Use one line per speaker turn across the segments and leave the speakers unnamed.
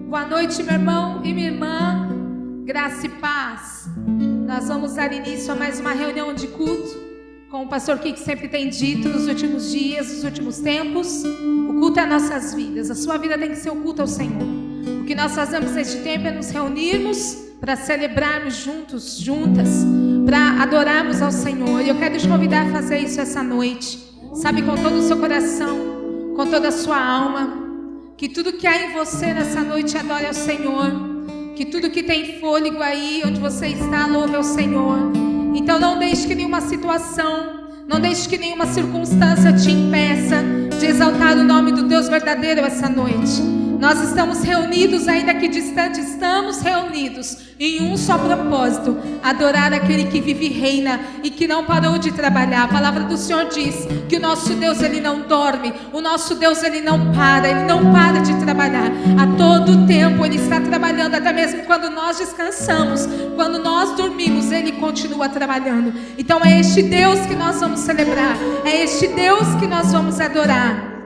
Boa noite, meu irmão e minha irmã. Graça e paz. Nós vamos dar início a mais uma reunião de culto, como o pastor Kiko sempre tem dito nos últimos dias, nos últimos tempos. O culto é nossas vidas. A sua vida tem que ser o culto ao Senhor. O que nós fazemos neste tempo é nos reunirmos para celebrarmos juntos, juntas, para adorarmos ao Senhor. E eu quero te convidar a fazer isso essa noite. Sabe, com todo o seu coração, com toda a sua alma, que tudo que há em você nessa noite adore ao Senhor. Que tudo que tem fôlego aí onde você está, louve ao Senhor. Então não deixe que nenhuma situação, não deixe que nenhuma circunstância te impeça de exaltar o nome do Deus verdadeiro essa noite. Nós estamos reunidos, ainda que distante, estamos reunidos em um só propósito: adorar aquele que vive e reina e que não parou de trabalhar. A palavra do Senhor diz que o nosso Deus, Ele não dorme, o nosso Deus, Ele não para de trabalhar. A todo tempo Ele está trabalhando, até mesmo quando nós descansamos, quando nós dormimos, Ele continua trabalhando. Então é este Deus que nós vamos celebrar, é este Deus que nós vamos adorar.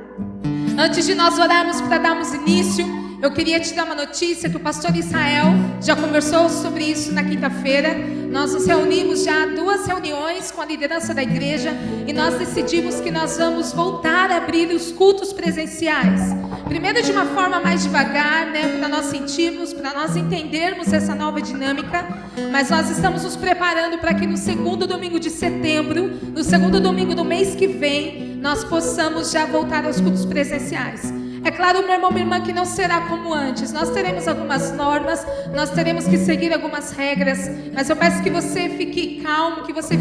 Antes de nós orarmos para darmos início, eu queria te dar uma notícia que o pastor Israel já conversou sobre isso na quinta-feira. Nós nos reunimos já 2 reuniões com a liderança da igreja e nós decidimos que nós vamos voltar a abrir os cultos presenciais. Primeiro de uma forma mais devagar, para nós sentirmos, para nós entendermos essa nova dinâmica, mas nós estamos nos preparando para que no segundo domingo de setembro, no segundo domingo do mês que vem, nós possamos já voltar aos cultos presenciais. É claro, meu irmão, minha irmã, que não será como antes. Nós teremos algumas normas, nós teremos que seguir algumas regras, mas eu peço que você fique calmo, que você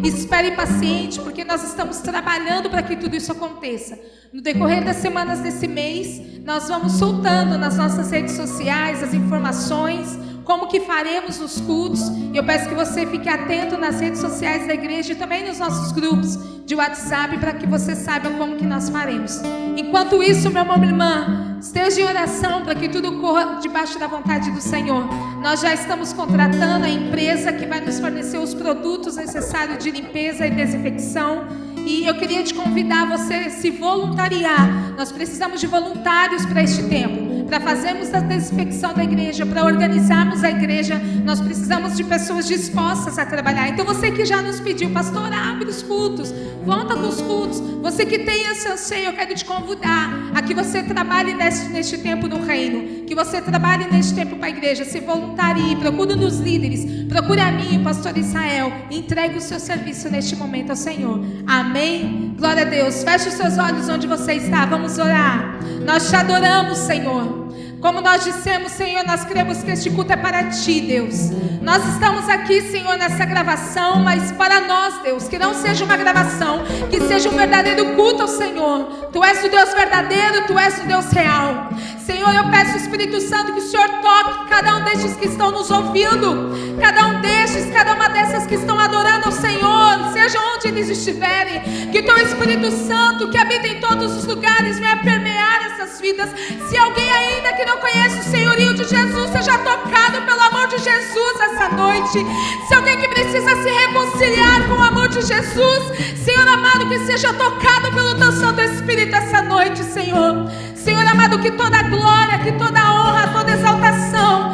espere paciente, porque nós estamos trabalhando para que tudo isso aconteça. No decorrer das semanas desse mês, nós vamos soltando nas nossas redes sociais as informações, como que faremos os cultos. Eu peço que você fique atento nas redes sociais da igreja e também nos nossos grupos de WhatsApp, para que você saiba como que nós faremos. Enquanto isso, meu irmão, minha irmã, esteja em oração para que tudo corra debaixo da vontade do Senhor. Nós já estamos contratando a empresa que vai nos fornecer os produtos necessários de limpeza e desinfecção. E eu queria te convidar a você se voluntariar. Nós precisamos de voluntários para este tempo, para fazermos a desinfecção da igreja, para organizarmos a igreja. Nós precisamos de pessoas dispostas a trabalhar. Então você que já nos pediu, pastor, abre os cultos, volta com os cultos. Você que tem esse anseio, eu quero te convidar a que você trabalhe neste tempo no reino, que você trabalhe neste tempo para a igreja, se voluntarie, procure nos líderes, procure a mim, o pastor Israel, e entregue o seu serviço neste momento ao Senhor. Amém? Glória a Deus. Feche os seus olhos onde você está. Vamos orar. Nós te adoramos, Senhor. Como nós dissemos, Senhor, nós cremos que este culto é para Ti, Deus. Nós estamos aqui, Senhor, nessa gravação, mas para nós, Deus, que não seja uma gravação, que seja um verdadeiro culto ao Senhor. Tu és o Deus verdadeiro, Tu és o Deus real. Senhor, eu peço, Espírito Santo, que o Senhor toque cada um destes que estão nos ouvindo, cada um destes, cada uma dessas que estão adorando ao Senhor, seja onde eles estiverem, que teu Espírito Santo, que habita em todos os lugares, venha permear essas vidas. Se alguém ainda que não conhece o senhorio de Jesus, seja tocado pelo amor de Jesus essa noite. Se alguém que precisa se reconciliar com o amor de Jesus, Senhor amado, que seja tocado pelo teu Santo Espírito essa noite, Senhor. Senhor amado, que toda a glória, que toda a honra, toda a exaltação,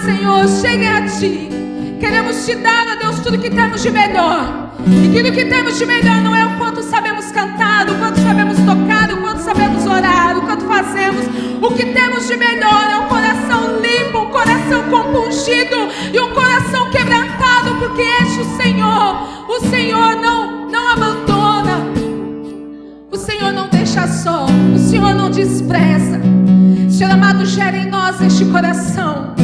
Senhor, chegue a Ti. Queremos Te dar, ó Deus, tudo que temos de melhor. E aquilo que temos de melhor não é o quanto sabemos cantar, o quanto sabemos tocar, o quanto sabemos orar, o quanto fazemos. O que temos de melhor é um coração limpo, um coração compungido e um coração quebrantado, porque este o Senhor não abandona, o Senhor não deixa só, o Senhor não despreza. Senhor amado, gera em nós este coração.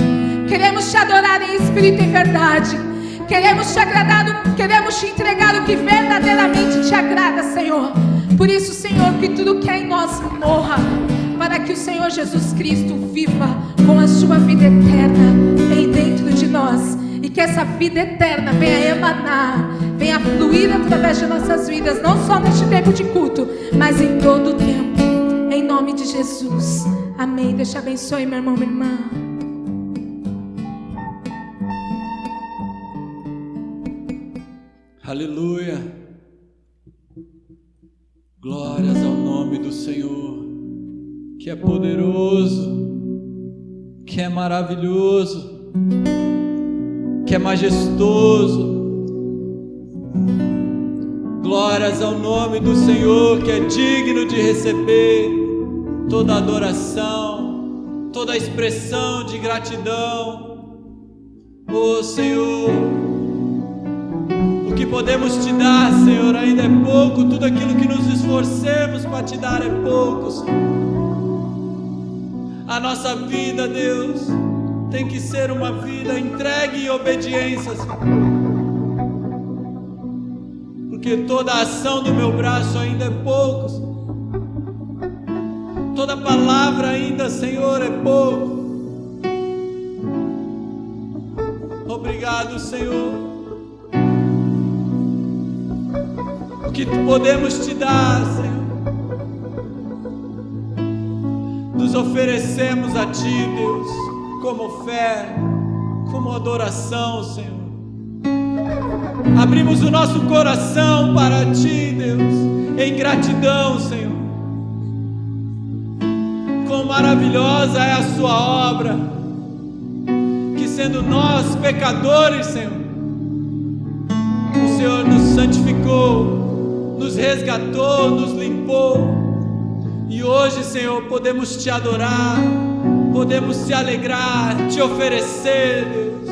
Queremos Te adorar em espírito e em verdade. Queremos Te agradar, queremos Te entregar o que verdadeiramente Te agrada, Senhor. Por isso, Senhor, que tudo que é em nós morra, para que o Senhor Jesus Cristo viva com a Sua vida eterna em dentro de nós. E que essa vida eterna venha emanar, venha fluir através de nossas vidas, não só neste tempo de culto, mas em todo o tempo. Em nome de Jesus. Amém. Deus te abençoe, meu irmão, minha irmã.
Aleluia. Glórias ao nome do Senhor, que é poderoso, que é maravilhoso, que é majestoso. Glórias ao nome do Senhor, que é digno de receber toda adoração, toda expressão de gratidão. Oh Senhor, o que podemos Te dar, Senhor, ainda é pouco. Tudo aquilo que nos esforcemos para Te dar é pouco, Senhor. A nossa vida, Deus, tem que ser uma vida entregue em obediência, Senhor. Porque toda a ação do meu braço ainda é pouco, Senhor. Toda palavra ainda, Senhor, é pouco. Obrigado, Senhor. O que podemos Te dar, Senhor? Nos oferecemos a Ti, Deus, como fé, como adoração, Senhor. Abrimos o nosso coração para Ti, Deus, em gratidão, Senhor. Quão maravilhosa é a Sua obra, que sendo nós pecadores, Senhor, o Senhor nos santificou, nos resgatou, nos limpou. E hoje, Senhor, podemos Te adorar, podemos Te alegrar, Te oferecer, Deus,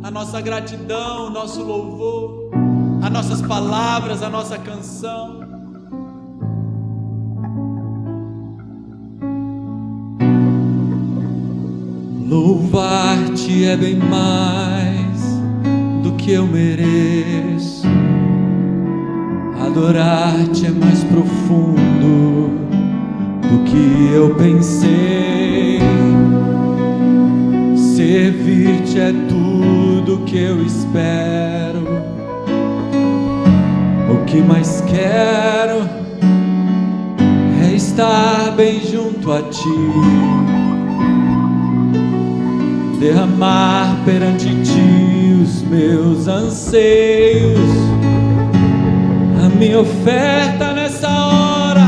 a nossa gratidão, o nosso louvor, as nossas palavras, a nossa canção. Louvar-Te é bem mais do que eu mereço. Adorar-Te é mais profundo do que eu pensei. Servir-Te é tudo que eu espero. O que mais quero é estar bem junto a Ti, derramar perante Ti os meus anseios. A minha oferta nessa hora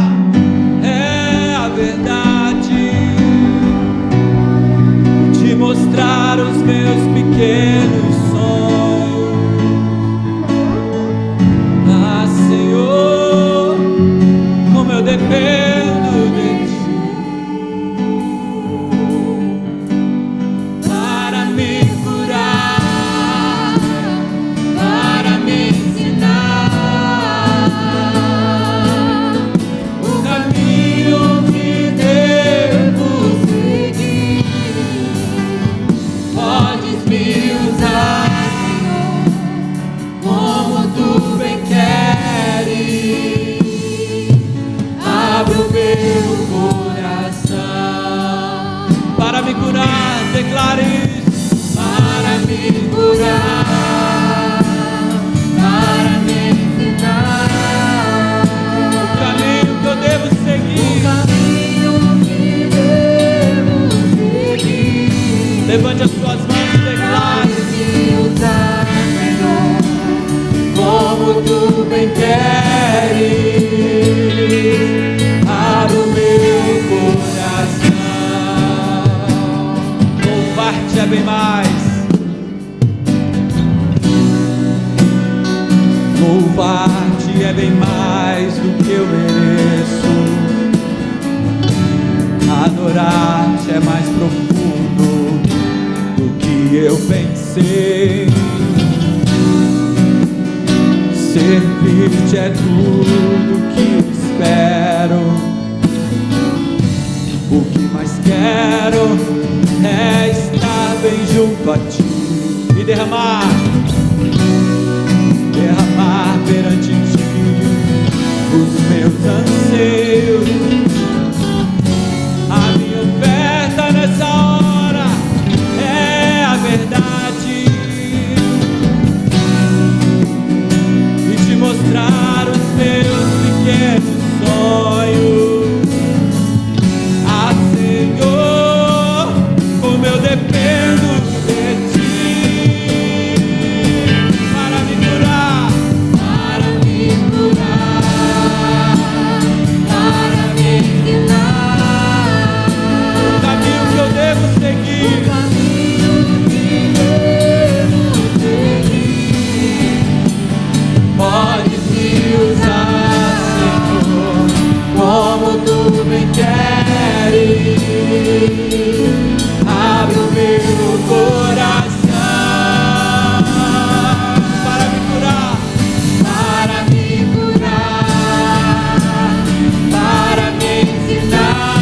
é a verdade, Te mostrar os meus pequenos sonhos. Ah, Senhor, como eu dependo de Ti. me curar, declare isso.
Para me curar, para me ensinar
O caminho que eu devo seguir.
o caminho que devo seguir.
Levante as suas mãos e declare.
Me usar, Senhor, como tu bem queres. Abre o meu coração.
Louvar-te é bem mais. Louvar-te é bem mais do que eu mereço. Adorar-te é mais profundo do que eu pensei. Servir-te é tudo que espero. O que mais quero é estar bem junto a ti e derramar perante ti os meus anseios. A minha oferta nessa hora é a verdade e te mostrar os meus pequenos sonhos. Ah, Senhor, como eu dependo de ti para me curar,
Para me curar, para me ensinar
o caminho que eu devo seguir.
o caminho que devo seguir.
Podes me usar, Senhor,
Como tu bem queres.
abre o meu coração para me curar.
Para me curar, para me ensinar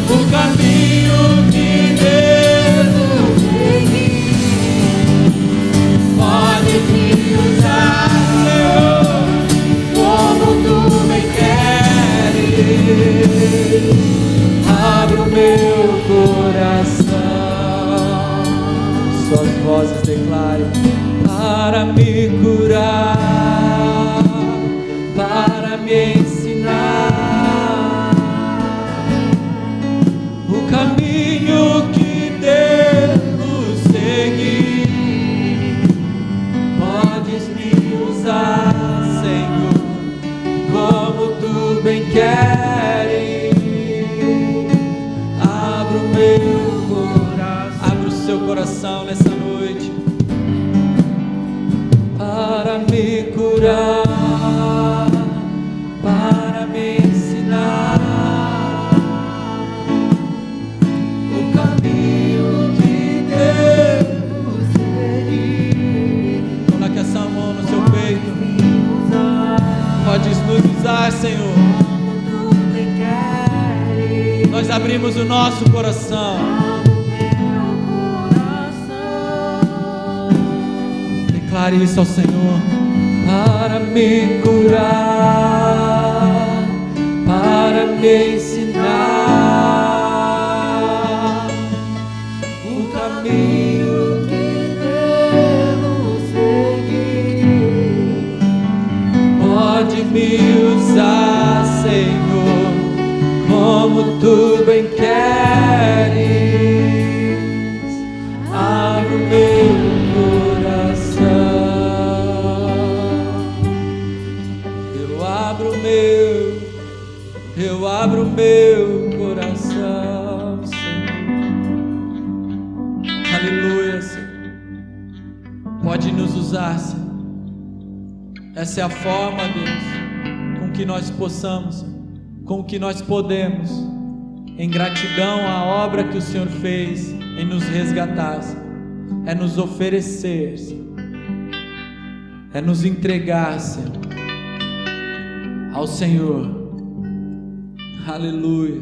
O caminho que devo
seguir.
pode me usar, Senhor,
Como tu bem queres.
abre o meu coração. Suas vozes declarem para me curar, para me ensinar o caminho que devo seguir. Podes me usar, Senhor, como tu bem queres. Abra o meu coração, abra o seu coração nessa noite para me curar, para me ensinar o caminho que devo seguir. Coloque essa mão no seu peito. Podes nos usar, Senhor. Nós abrimos o nosso coração. Declare isso ao Senhor. Para me curar, para me ensinar o caminho que devo seguir. Pode me usar, Senhor, como tu bem queres. Abre o meu coração. Eu abro o meu coração, Senhor. Aleluia, Senhor. Pode nos usar, Senhor. Essa é a forma, Deus, com que nós possamos, com que nós podemos, em gratidão à obra que o Senhor fez em nos resgatar, Senhor, é nos oferecer, Senhor, é nos entregar, Senhor, ao Senhor. Aleluia.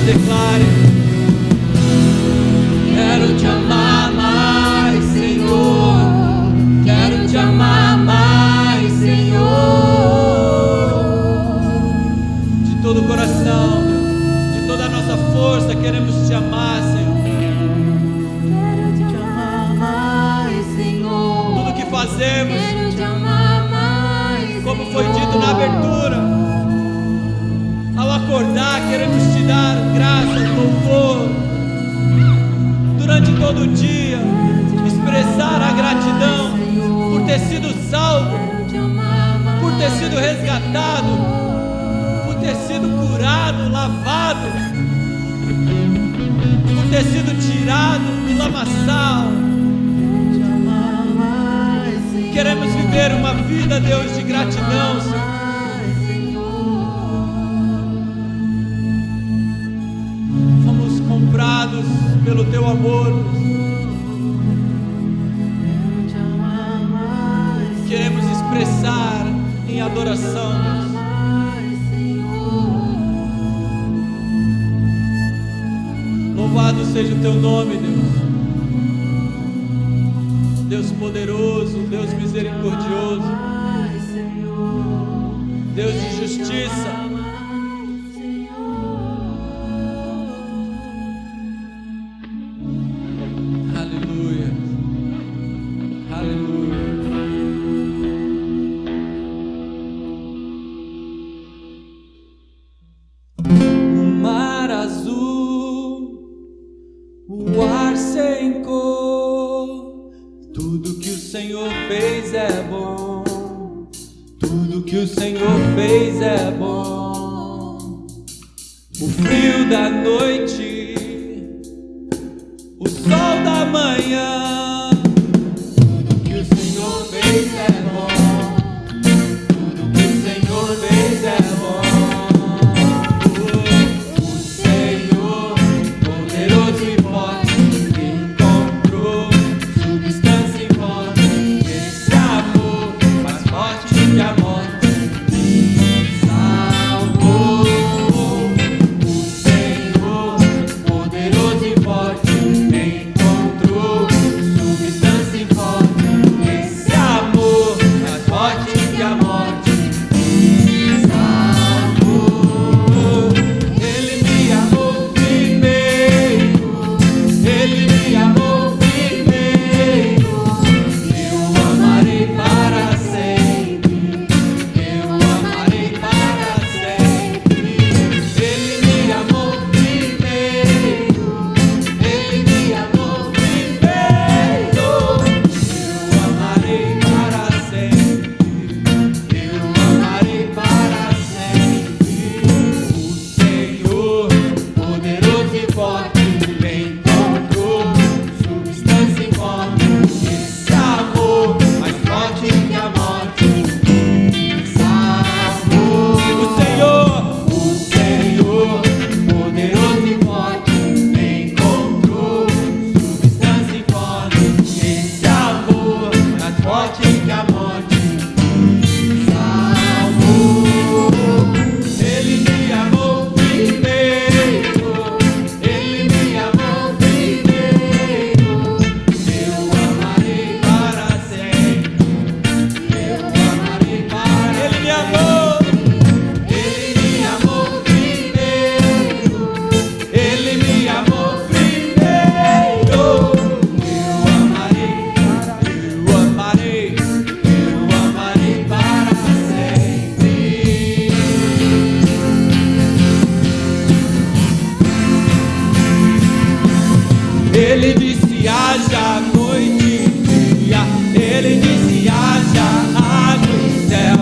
declare: quero te amar mais, Senhor. Quero te amar mais, Senhor. De todo o coração, de toda a nossa força, queremos te amar, Senhor.
Quero te amar mais, Senhor.
Tudo que fazemos,
Quero te amar mais,
como foi dito na abertura, ao acordar, queremos te dar graça, louvor. Durante todo o dia, expressar a gratidão por ter sido salvo, por ter sido resgatado, por ter sido curado, lavado, por ter sido tirado do lamaçal. Queremos viver uma vida, Deus, de gratidão, Senhor. Fomos comprados pelo teu amor. Queremos expressar em adoração. Louvado seja o teu nome, Deus. Deus poderoso, Deus misericordioso, Deus de justiça. Aleluia, aleluia. O mar azul, o ar sem cor. Tudo que o Senhor fez é bom. Tudo que o Senhor fez é bom. O frio da noite, o sol da manhã. Tudo que o Senhor fez é bom. Tudo que o Senhor fez é bom. O Senhor, poderoso e forte, encontrou substância em vós. Esse amor mais forte que a morte salvou. O Senhor, poderoso e forte, encontrou substância em vós. Esse amor mais forte que a morte salvou. Ele me amou primeiro. Ele me amou primeiro. Eu o amarei para sempre. Eu o amarei para sempre. Ele me amou primeiro. Ele me amou primeiro. Eu o amarei para sempre. Eu o amarei para sempre. O Senhor, poderoso e forte, encontrou substância em vós. Esse amor mais forte que a morte salvou. O Senhor, poderoso e forte, encontrou substância em vós. Esse amor mais forte que a morte salvou. Ele me amou primeiro. Ele me amou primeiro. Eu o amarei para sempre. Eu o amarei para. Ele me amou. Ele me amou primeiro. Ele me amou primeiro. Eu o amarei. Eu o amarei. Eu o amarei para sempre. Ele disse: haja noite e dia. Ele disse: haja água e céu.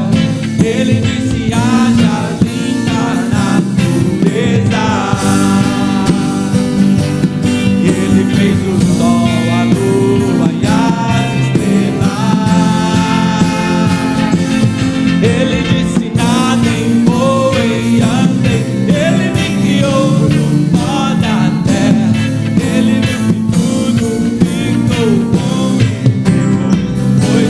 Ele disse: haja linda natureza. Ele fez o sol, a lua e as estrelas. Ele disse: nadem, voem, andem. Ele me criou no pó da terra. Ele viu que tudo ficou bom e depois foi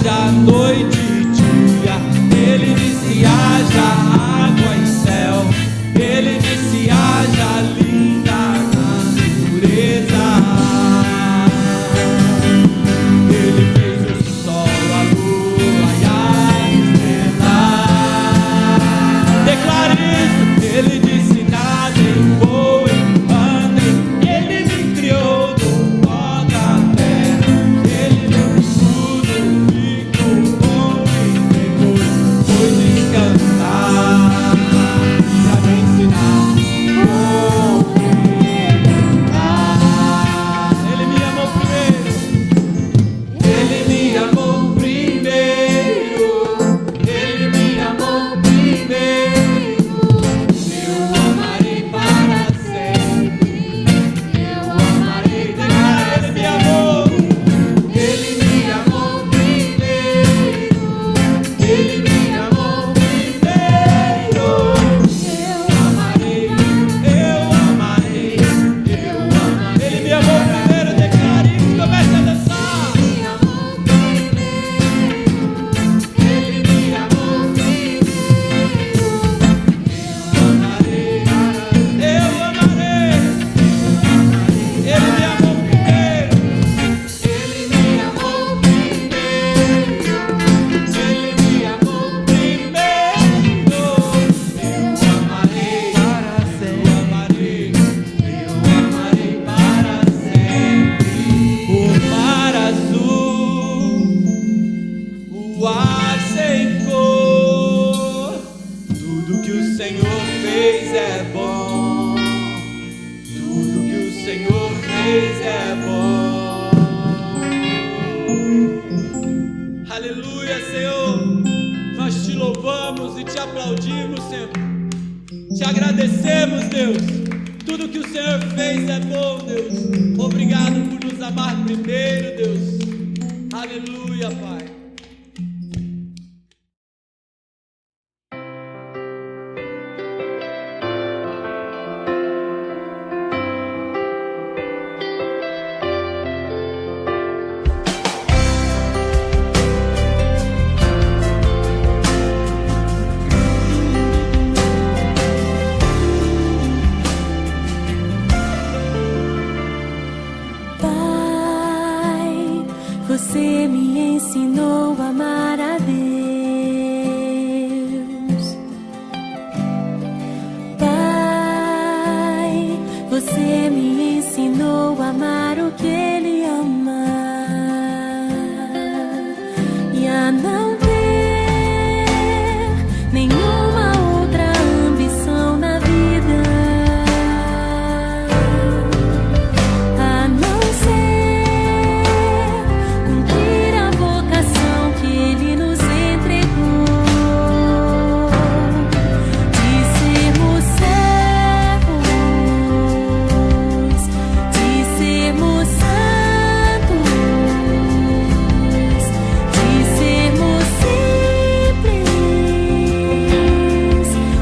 haja noite e dia. Ele disse: haja água e céu. Ele disse: haja linda natureza. Ele fez o sol, a lua e as estrelas. Declare isso. Ele disse: nadem, voem, andem. Ele me criou do pó da terra. Ele deu tudo, ficou bom e depois foi descansar pra me ensinar como cantar. Ele me amou primeiro. Ele me amou primeiro. Ele me amou primeiro. Eu amarei para sempre. Eu amarei. Declara, ele me amou. Ele me amou primeiro. Ele me amou primeiro. Eu amarei. Eu amarei. Eu amarei. Ele me amou primeiro. Declare isso. Comece a dançar. Ele me amou primeiro. Ele me amou primeiro. Eu amarei. Eu amarei. Ele me amou primeiro. Ele me amou primeiro. Ele me amou primeiro. Eu amarei para sempre. Eu amarei. Eu amarei para sempre. O mar azul, o ar sem cor. Tudo que o Senhor fez é bom. Tudo que o Senhor fez é bom. Aleluia, Senhor. Nós te louvamos e te aplaudimos, Senhor. Te agradecemos, Deus. Tudo que o Senhor fez é bom, Deus. Obrigado por nos amar primeiro, Deus. Aleluia, Pai.
Pai, você me ensinou a amar a Deus. Pai, você me ensinou a amar o que Ele ama e a não ter nenhuma outra ambição na vida, a não ser cumprir a vocação que Ele nos entregou, de sermos servos, de sermos santos, de sermos simples,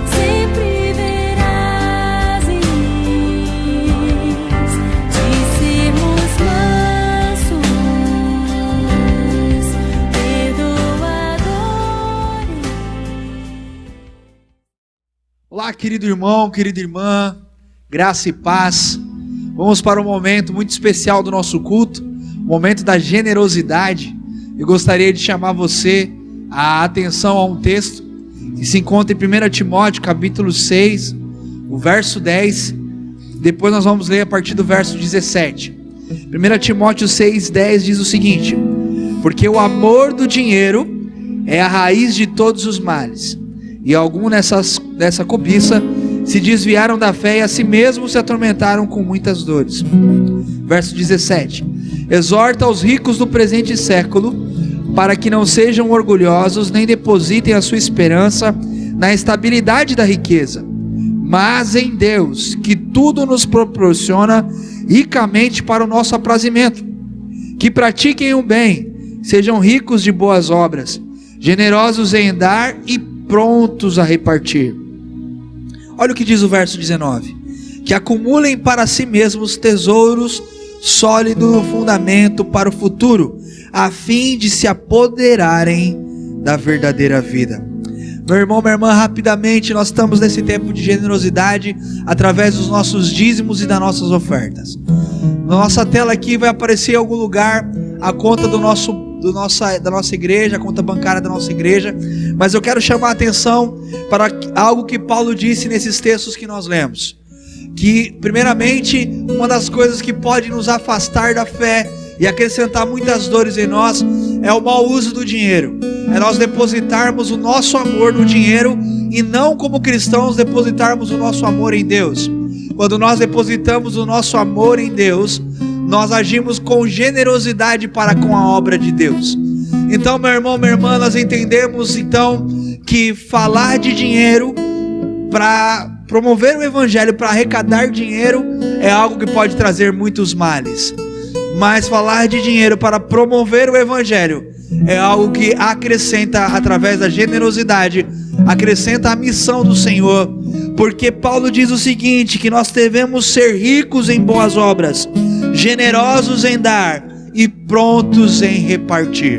sempre verazes, de sermos mansos, perdoadores.
Olá, querido irmão, querida irmã, graça e paz. Vamos para um momento muito especial do nosso culto, o momento da generosidade. Eu gostaria de chamar você a atenção a um texto que se encontra em 1 Timóteo, capítulo 6, o verso 10. Depois nós vamos ler a partir do verso 17. 1 Timóteo 6,10 diz o seguinte: porque o amor do dinheiro é a raiz de todos os males, e alguns nessa cobiça se desviaram da fé e a si mesmos se atormentaram com muitas dores. Verso 17: exorta os ricos do presente século para que não sejam orgulhosos, nem depositem a sua esperança na estabilidade da riqueza, mas em Deus, que tudo nos proporciona ricamente para o nosso aprazimento. Que pratiquem o bem, sejam ricos de boas obras, generosos em dar e prontos a repartir. Olha o que diz o verso 19: que acumulem para si mesmos tesouros sólido fundamento para o futuro, a fim de se apoderarem da verdadeira vida. Meu irmão, minha irmã, rapidamente, nós estamos nesse tempo de generosidade através dos nossos dízimos e das nossas ofertas. Na nossa tela aqui vai aparecer em algum lugar a conta da nossa igreja, a conta bancária da nossa igreja, mas eu quero chamar a atenção para algo que Paulo disse nesses textos que nós lemos, que primeiramente uma das coisas que pode nos afastar da fé e acrescentar muitas dores em nós é o mau uso do dinheiro, é nós depositarmos o nosso amor no dinheiro e não, como cristãos, depositarmos o nosso amor em Deus. Quando nós depositamos o nosso amor em Deus, nós agimos com generosidade para com a obra de Deus. Então, meu irmão, minha irmã, nós entendemos então que falar de dinheiro para promover o evangelho, para arrecadar dinheiro, é algo que pode trazer muitos males. Mas falar de dinheiro para promover o evangelho é algo que acrescenta, através da generosidade, acrescenta a missão do Senhor. Porque Paulo diz o seguinte, que nós devemos ser ricos em boas obras, generosos em dar e prontos em repartir.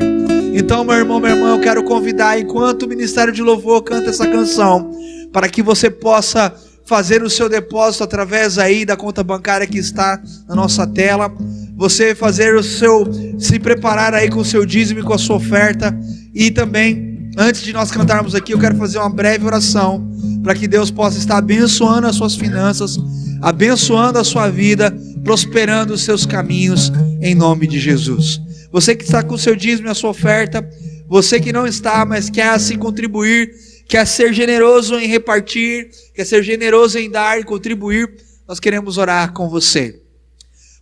Então, meu irmão, minha irmã, eu quero convidar, enquanto o Ministério de Louvor canta essa canção, para que você possa fazer o seu depósito através aí da conta bancária que está na nossa tela. Você fazer se preparar aí com o seu dízimo e com a sua oferta. E também, antes de nós cantarmos aqui, eu quero fazer uma breve oração para que Deus possa estar abençoando as suas finanças, abençoando a sua vida, prosperando os seus caminhos, em nome de Jesus. Você que está com o seu dízimo e a sua oferta, você que não está, mas quer assim contribuir, quer ser generoso em repartir, quer ser generoso em dar e contribuir, nós queremos orar com você.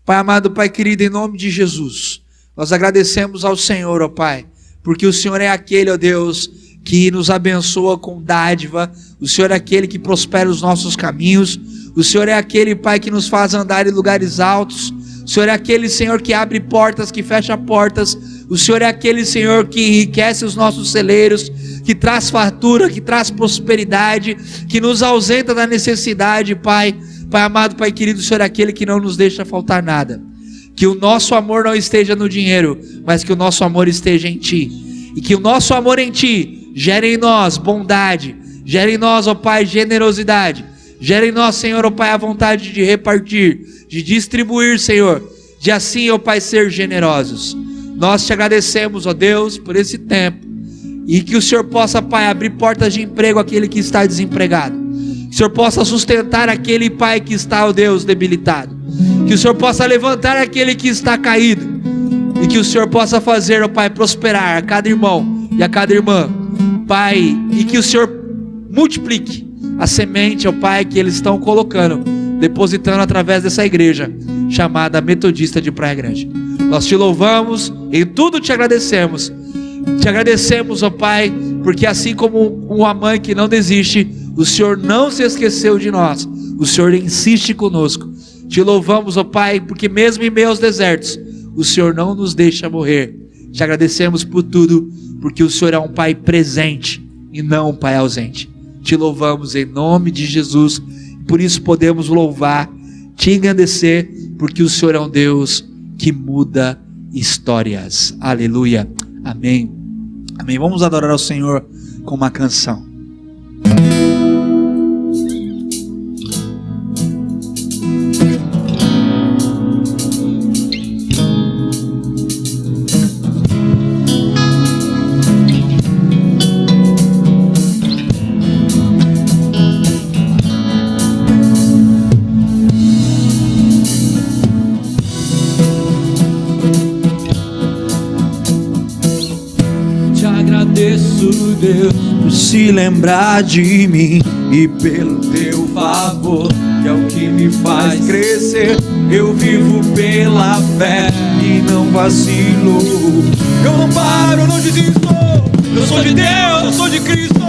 Pai amado, Pai querido, em nome de Jesus, nós agradecemos ao Senhor, ó Pai, porque o Senhor é aquele, ó Deus, que nos abençoa com dádiva, o Senhor é aquele que prospera os nossos caminhos, o Senhor é aquele, Pai, que nos faz andar em lugares altos, o Senhor é aquele, Senhor, que abre portas, que fecha portas, o Senhor é aquele, Senhor, que enriquece os nossos celeiros, que traz fartura, que traz prosperidade, que nos ausenta da necessidade, Pai. Pai amado, Pai querido, o Senhor é aquele que não nos deixa faltar nada. Que o nosso amor não esteja no dinheiro, mas que o nosso amor esteja em Ti. E que o nosso amor em Ti gere em nós bondade, gere em nós, ó Pai, generosidade, gere em nós, Senhor, ó Pai, a vontade de repartir, de distribuir, Senhor, de assim, ó Pai, ser generosos. Nós te agradecemos, ó Deus, por esse tempo, e que o Senhor possa, Pai, abrir portas de emprego àquele que está desempregado. Que o Senhor possa sustentar aquele, Pai, que está, ó Deus, debilitado. Que o Senhor possa levantar aquele que está caído. E que o Senhor possa fazer, ó Pai, prosperar a cada irmão e a cada irmã, Pai. E que o Senhor multiplique a semente, ó Pai, que eles estão colocando, depositando através dessa igreja chamada Metodista de Praia Grande. Nós te louvamos, em tudo te agradecemos. Te agradecemos, ó Pai, porque assim como uma mãe que não desiste, o Senhor não se esqueceu de nós, o Senhor insiste conosco. Te louvamos, ó Pai, porque mesmo em meio aos desertos, o Senhor não nos deixa morrer. Te agradecemos por tudo, porque o Senhor é um Pai presente e não um Pai ausente. Te louvamos em nome de Jesus, por isso podemos louvar, te engrandecer, porque o Senhor é um Deus que muda histórias. Aleluia. Amém. Amém. Vamos adorar ao Senhor com uma canção.
Deus, por se lembrar de mim e pelo teu favor, que é o que me faz crescer. Eu vivo pela fé e não vacilo. Eu não paro, eu não desisto. Eu sou de Deus, eu sou de Cristo.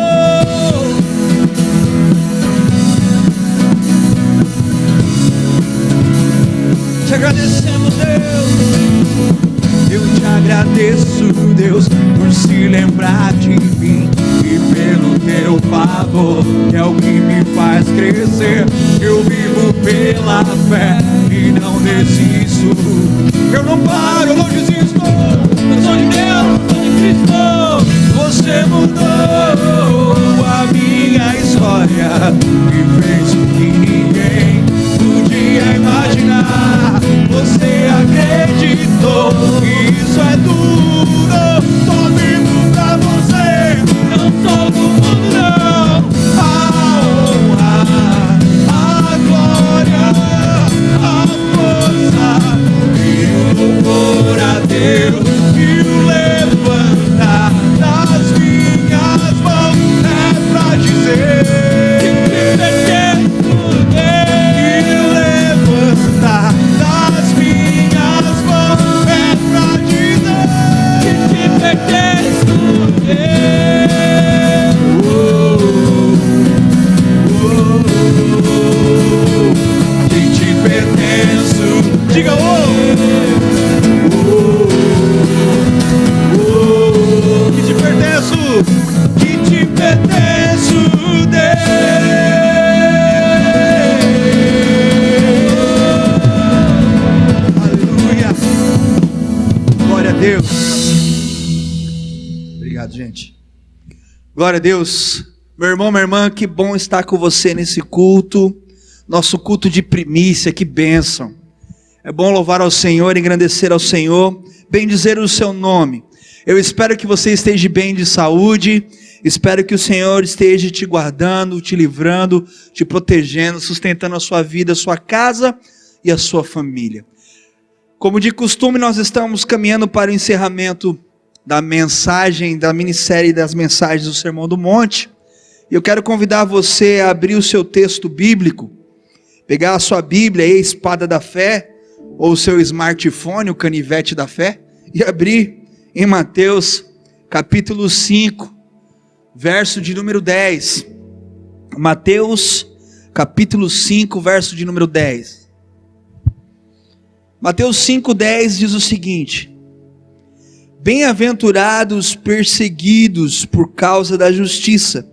Te agradecemos, Deus. Eu te agradeço, Deus, por se lembrar de mim e pelo teu favor, que é o que me faz crescer. Eu vivo pela fé e não
desisto, eu não paro, eu não desisto. Eu sou de Deus, sou de Cristo. Você mudou a minha história e fez o que ninguém podia imaginar. Você acreditou, isso é duro. Tô vivo pra você, não sou do mundo não. A honra, a glória, a força e o louvor a Deus e o levantar das minhas mãos é pra dizer que pertenço e o levantar das minhas mãos é pra dizer que pertenço que te pertenço, diga que te pertenço, que te pertenço, Deus. Aleluia, glória a Deus. Obrigado, gente. Glória a Deus. Meu irmão, minha irmã, que bom estar com você nesse culto, nosso culto de primícia, que bênção. É bom louvar ao Senhor, engrandecer ao Senhor, bendizer o seu nome. Eu espero que você esteja bem de saúde, espero que o Senhor esteja te guardando, te livrando, te protegendo, sustentando a sua vida, a sua casa e a sua família. Como de costume, nós estamos caminhando para o encerramento da mensagem, da minissérie das mensagens do Sermão do Monte. E eu quero convidar você a abrir o seu texto bíblico, pegar a sua Bíblia e a espada da fé, ou o seu smartphone, o canivete da fé, e abrir em Mateus capítulo 5, verso de número 10. Mateus capítulo 5, verso de número 10. Mateus 5:10 diz o seguinte: bem-aventurados perseguidos por causa da justiça,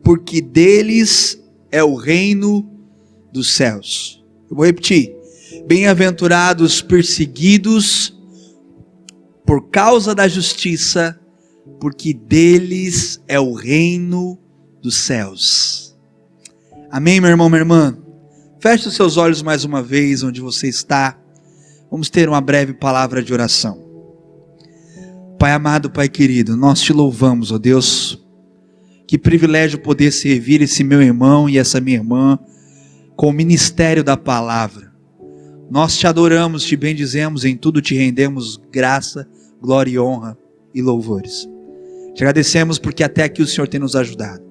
porque deles é o reino dos céus. Eu vou repetir: bem-aventurados perseguidos por causa da justiça, porque deles é o reino dos céus. Amém, meu irmão, minha irmã? Feche os seus olhos mais uma vez onde você está. Vamos ter uma breve palavra de oração. Pai amado, Pai querido, nós te louvamos, ó Deus. Que privilégio poder servir esse meu irmão e essa minha irmã com o ministério da palavra. Nós te adoramos, te bendizemos, em tudo te rendemos graça, glória e honra e louvores. Te agradecemos porque até aqui o Senhor tem nos ajudado.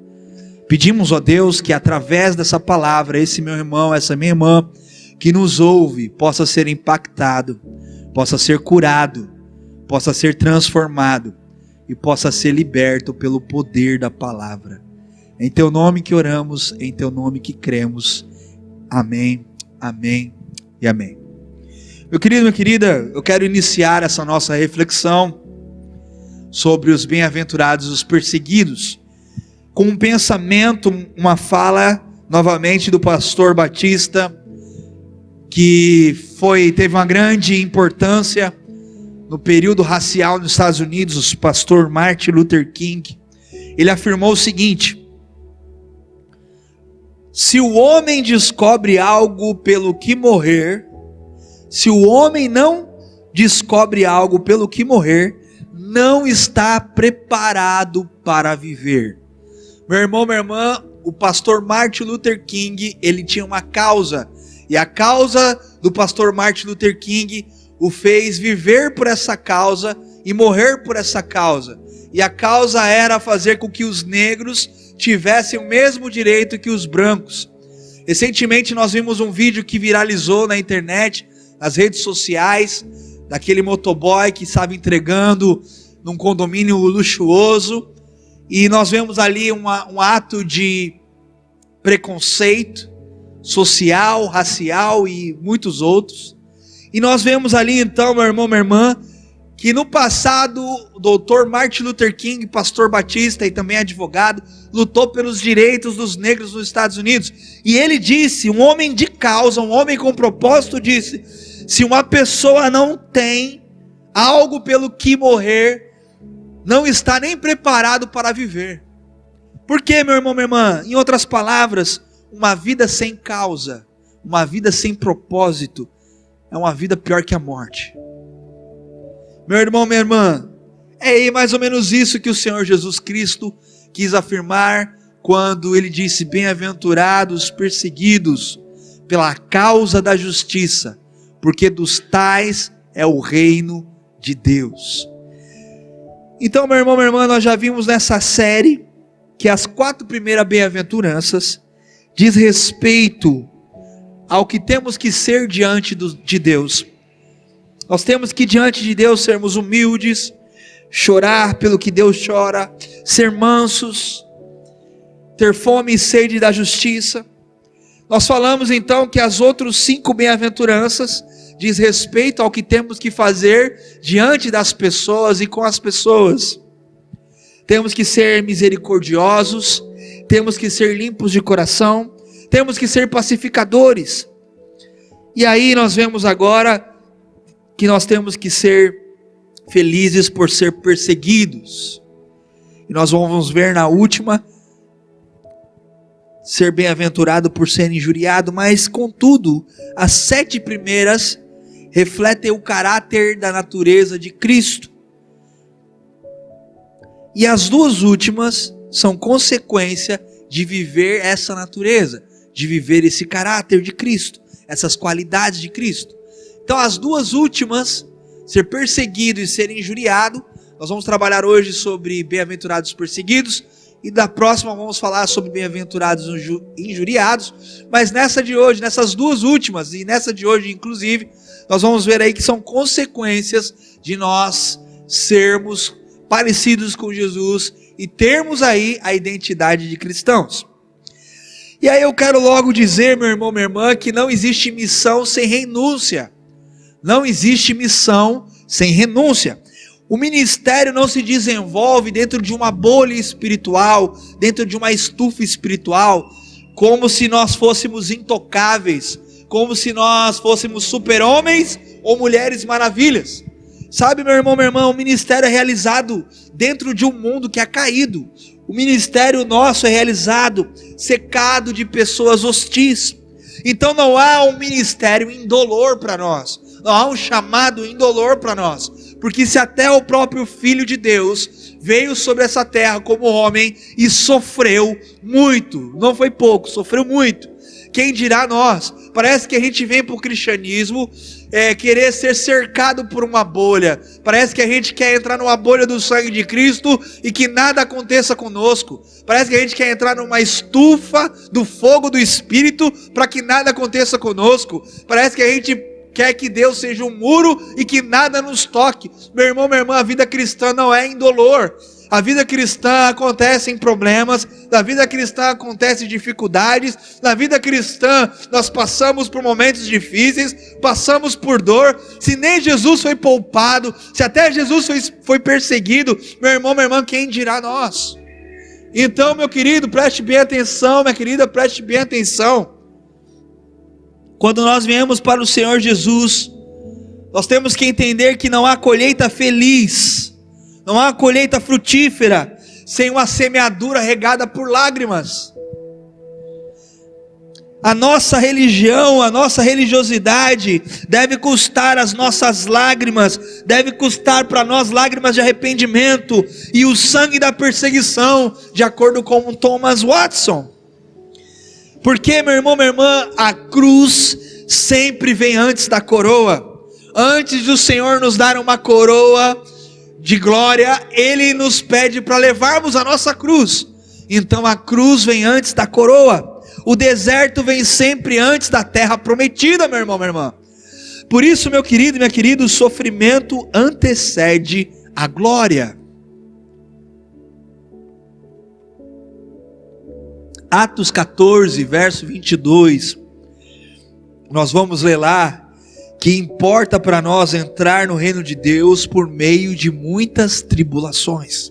Pedimos, ó Deus, que através dessa palavra, esse meu irmão, essa minha irmã, que nos ouve, possa ser impactado, possa ser curado, possa ser transformado e possa ser liberto pelo poder da palavra. Em teu nome que oramos, em teu nome que cremos. Amém, amém e amém. Meu querido, minha querida, eu quero iniciar essa nossa reflexão sobre os bem-aventurados, os perseguidos, com um pensamento, uma fala novamente do pastor Batista, que teve uma grande importância no período racial nos Estados Unidos, o pastor Martin Luther King. Ele afirmou o seguinte: se o homem descobre algo pelo que morrer, se o homem não descobre algo pelo que morrer, não está preparado para viver. Meu irmão, minha irmã, o pastor Martin Luther King, ele tinha uma causa, e a causa do pastor Martin Luther King o fez viver por essa causa e morrer por essa causa. E a causa era fazer com que os negros tivessem o mesmo direito que os brancos. Recentemente nós vimos um vídeo que viralizou na internet, nas redes sociais, daquele motoboy que estava entregando num condomínio luxuoso, e nós vemos ali um ato de preconceito social, racial e muitos outros. E nós vemos ali então, meu irmão, minha irmã, que no passado o doutor Martin Luther King, pastor batista e também advogado, lutou pelos direitos dos negros nos Estados Unidos. E ele disse, um homem de causa, um homem com propósito, disse: se uma pessoa não tem algo pelo que morrer, não está nem preparado para viver. Por quê, meu irmão, minha irmã? Em outras palavras, uma vida sem causa, uma vida sem propósito, é uma vida pior que a morte. Meu irmão, minha irmã, é mais ou menos isso que o Senhor Jesus Cristo quis afirmar quando ele disse: bem-aventurados os perseguidos pela causa da justiça, porque dos tais é o reino de Deus. Então, meu irmão, minha irmã, nós já vimos nessa série que as 4 primeiras bem-aventuranças diz respeito ao que temos que ser diante de Deus. Nós temos que diante de Deus sermos humildes, chorar pelo que Deus chora, ser mansos, ter fome e sede da justiça. Nós falamos então que as outras 5 bem-aventuranças diz respeito ao que temos que fazer diante das pessoas e com as pessoas. Temos que ser misericordiosos, temos que ser limpos de coração, temos que ser pacificadores. E aí nós vemos agora que nós temos que ser felizes por ser perseguidos. E nós vamos ver na última, ser bem-aventurado por ser injuriado, mas contudo, as 7 primeiras refletem o caráter da natureza de Cristo. E as 2 últimas são consequência de viver essa natureza, de viver esse caráter de Cristo, essas qualidades de Cristo. Então as 2 últimas, ser perseguido e ser injuriado, nós vamos trabalhar hoje sobre bem-aventurados perseguidos, e da próxima vamos falar sobre bem-aventurados injuriados, mas nessa de hoje, nessas 2 últimas, e nessa de hoje inclusive, nós vamos ver aí que são consequências de nós sermos parecidos com Jesus e termos aí a identidade de cristãos. E aí eu quero logo dizer, meu irmão, minha irmã, que não existe missão sem renúncia. Não existe missão sem renúncia. O ministério não se desenvolve dentro de uma bolha espiritual, dentro de uma estufa espiritual, como se nós fôssemos intocáveis, como se nós fôssemos super-homens ou mulheres maravilhas. Sabe, meu irmão, minha irmã, o ministério é realizado dentro de um mundo que é caído. O ministério nosso é realizado cercado de pessoas hostis. Então não há um ministério indolor para nós. Não há um chamado indolor para nós. Porque se até o próprio Filho de Deus veio sobre essa terra como homem e sofreu muito, não foi pouco, sofreu muito, quem dirá nós? Parece que a gente vem para o cristianismo querer ser cercado por uma bolha. Parece que a gente quer entrar numa bolha do sangue de Cristo e que nada aconteça conosco. Parece que a gente quer entrar numa estufa do fogo do Espírito para que nada aconteça conosco. Parece que a gente quer que Deus seja um muro e que nada nos toque. Meu irmão, minha irmã, a vida cristã não é indolor. A vida cristã acontece em problemas, na vida cristã acontece dificuldades, na vida cristã nós passamos por momentos difíceis, passamos por dor. Se nem Jesus foi poupado, se até Jesus foi perseguido, meu irmão, minha irmã, quem dirá nós? Então, meu querido, preste bem atenção, minha querida, preste bem atenção. Quando nós viemos para o Senhor Jesus, nós temos que entender que não há colheita feliz, não há colheita frutífera sem uma semeadura regada por lágrimas. A nossa religião, a nossa religiosidade deve custar as nossas lágrimas, deve custar para nós lágrimas de arrependimento e o sangue da perseguição, de acordo com Thomas Watson. Porque, meu irmão, minha irmã, a cruz sempre vem antes da coroa. Antes do Senhor nos dar uma coroa de glória, Ele nos pede para levarmos a nossa cruz. Então a cruz vem antes da coroa. O deserto vem sempre antes da terra prometida, meu irmão, minha irmã. Por isso, meu querido e minha querida, o sofrimento antecede a glória. Atos 14, verso 22, nós vamos ler lá, que importa para nós entrar no reino de Deus por meio de muitas tribulações.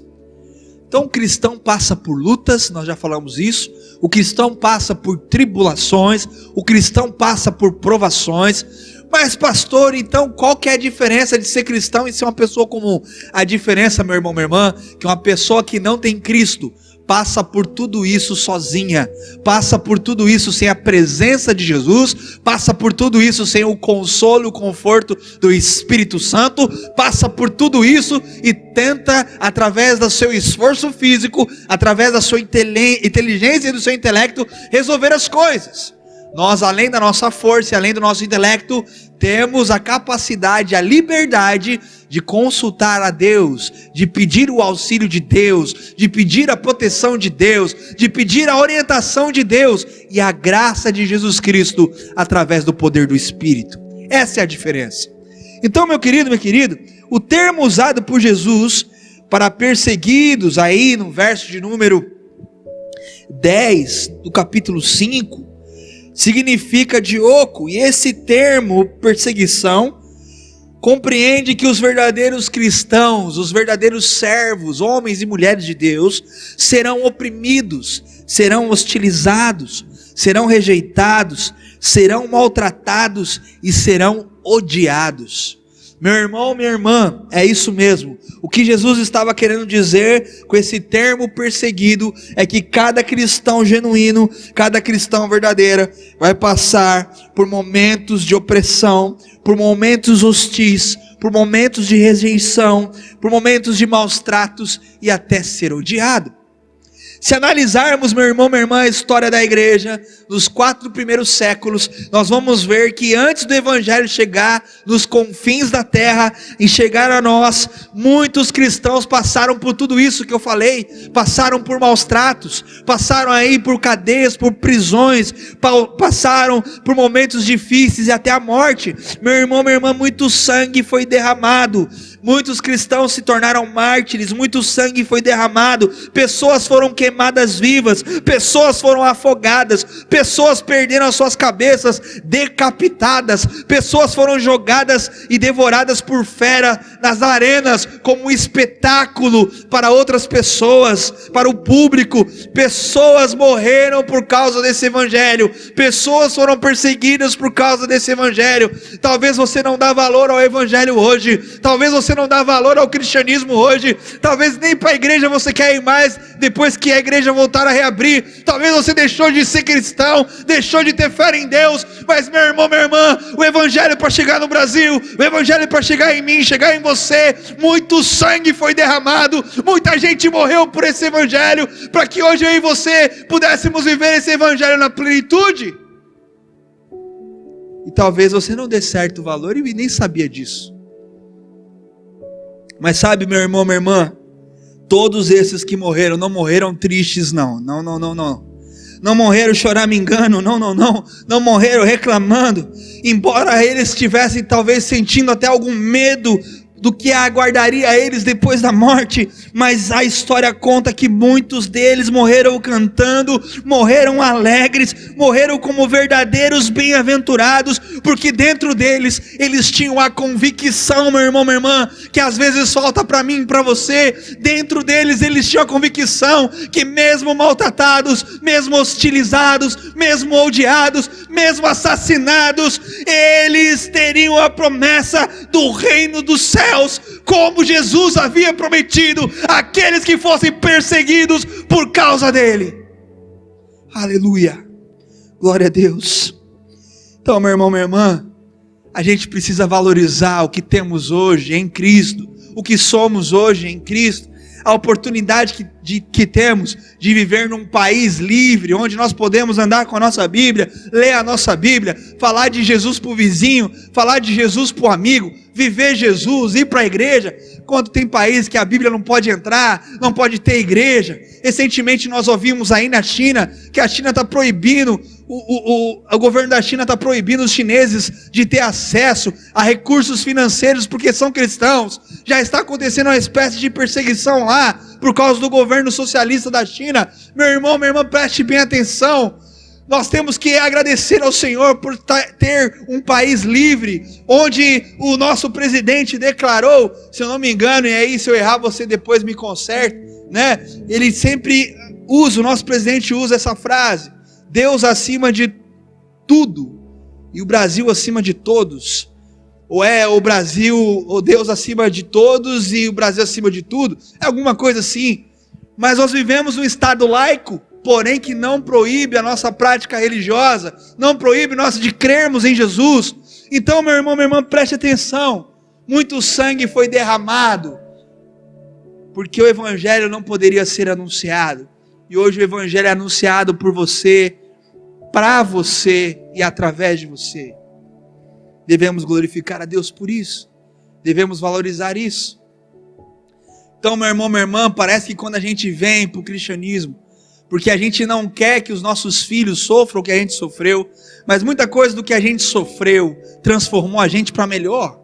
Então o cristão passa por lutas, nós já falamos isso. O cristão passa por tribulações, o cristão passa por provações. Mas pastor, então qual que é a diferença de ser cristão e ser uma pessoa comum? A diferença, meu irmão, minha irmã, que uma pessoa que não tem Cristo passa por tudo isso sozinha, passa por tudo isso sem a presença de Jesus, passa por tudo isso sem o consolo e o conforto do Espírito Santo, passa por tudo isso e tenta, através do seu esforço físico, através da sua inteligência e do seu intelecto, resolver as coisas. Nós, além da nossa força e além do nosso intelecto, temos a capacidade, a liberdade de consultar a Deus, de pedir o auxílio de Deus, de pedir a proteção de Deus, de pedir a orientação de Deus e a graça de Jesus Cristo através do poder do Espírito. Essa é a diferença. Então, meu querido, o termo usado por Jesus para perseguidos, aí no verso de número 10 do capítulo 5, significa dioco, e esse termo, perseguição, compreende que os verdadeiros cristãos, os verdadeiros servos, homens e mulheres de Deus, serão oprimidos, serão hostilizados, serão rejeitados, serão maltratados e serão odiados. Meu irmão, minha irmã, é isso mesmo. O que Jesus estava querendo dizer com esse termo perseguido é que cada cristão genuíno, cada cristão verdadeiro vai passar por momentos de opressão, por momentos hostis, por momentos de rejeição, por momentos de maus tratos e até ser odiado. Se analisarmos, meu irmão, minha irmã, a história da igreja, nos 4 primeiros séculos, nós vamos ver que antes do evangelho chegar nos confins da terra e chegar a nós, muitos cristãos passaram por tudo isso que eu falei, passaram por maus tratos, passaram aí por cadeias, por prisões, passaram por momentos difíceis e até a morte. Meu irmão, minha irmã, muito sangue foi derramado. Muitos cristãos se tornaram mártires, muito sangue foi derramado, pessoas foram queimadas vivas, pessoas foram afogadas, pessoas perderam as suas cabeças decapitadas, pessoas foram jogadas e devoradas por fera nas arenas como um espetáculo para outras pessoas, para o público. Pessoas morreram por causa desse evangelho, pessoas foram perseguidas por causa desse evangelho. Talvez você não dá valor ao evangelho hoje, talvez você não dá valor ao cristianismo hoje, talvez nem para a igreja você quer ir mais depois que a igreja voltar a reabrir, talvez você deixou de ser cristão, deixou de ter fé em Deus, mas meu irmão, minha irmã, o evangelho para chegar no Brasil, o evangelho para chegar em mim, chegar em você, muito sangue foi derramado, muita gente morreu por esse evangelho, para que hoje eu e você pudéssemos viver esse evangelho na plenitude. E talvez você não dê certo valor e nem sabia disso. Mas sabe, meu irmão, minha irmã, todos esses que morreram, não morreram tristes, não morreram choramingando, não morreram reclamando, embora eles estivessem talvez sentindo até algum medo do que aguardaria eles depois da morte, mas a história conta que muitos deles morreram cantando, morreram alegres, morreram como verdadeiros bem-aventurados, porque dentro deles, eles tinham a convicção, meu irmão, minha irmã, que às vezes falta para mim e para você. Dentro deles, eles tinham a convicção que mesmo maltratados, mesmo hostilizados, mesmo odiados, mesmo assassinados, eles teriam a promessa do reino dos céus, como Jesus havia prometido àqueles que fossem perseguidos por causa dele. Aleluia, glória a Deus. Então, meu irmão, minha irmã, a gente precisa valorizar o que temos hoje em Cristo, o que somos hoje em Cristo, a oportunidade que temos de viver num país livre, onde nós podemos andar com a nossa Bíblia, ler a nossa Bíblia, falar de Jesus para o vizinho, falar de Jesus para o amigo, viver Jesus, ir para a igreja. Quando tem país que a Bíblia não pode entrar, não pode ter igreja. Recentemente nós ouvimos aí na China, que a China está proibindo, o governo da China está proibindo os chineses de ter acesso a recursos financeiros porque são cristãos. Já está acontecendo uma espécie de perseguição lá, por causa do governo socialista da China. Meu irmão, minha irmã, preste bem atenção. Nós temos que agradecer ao Senhor por ter um país livre, onde o nosso presidente declarou, se eu não me engano, e aí se eu errar você depois me conserte, né? Ele sempre usa, o nosso presidente usa essa frase: Deus acima de tudo e o Brasil acima de todos. Ou é o Brasil, ou Deus acima de todos e o Brasil acima de tudo, é alguma coisa assim. Mas nós vivemos um estado laico, porém que não proíbe a nossa prática religiosa, não proíbe nós de crermos em Jesus. Então, meu irmão, minha irmã, preste atenção, muito sangue foi derramado, porque o Evangelho não poderia ser anunciado, e hoje o Evangelho é anunciado por você, para você e através de você. Devemos glorificar a Deus por isso, devemos valorizar isso. Então, meu irmão, minha irmã, parece que quando a gente vem para o cristianismo, porque a gente não quer que os nossos filhos sofram o que a gente sofreu, mas muita coisa do que a gente sofreu transformou a gente para melhor.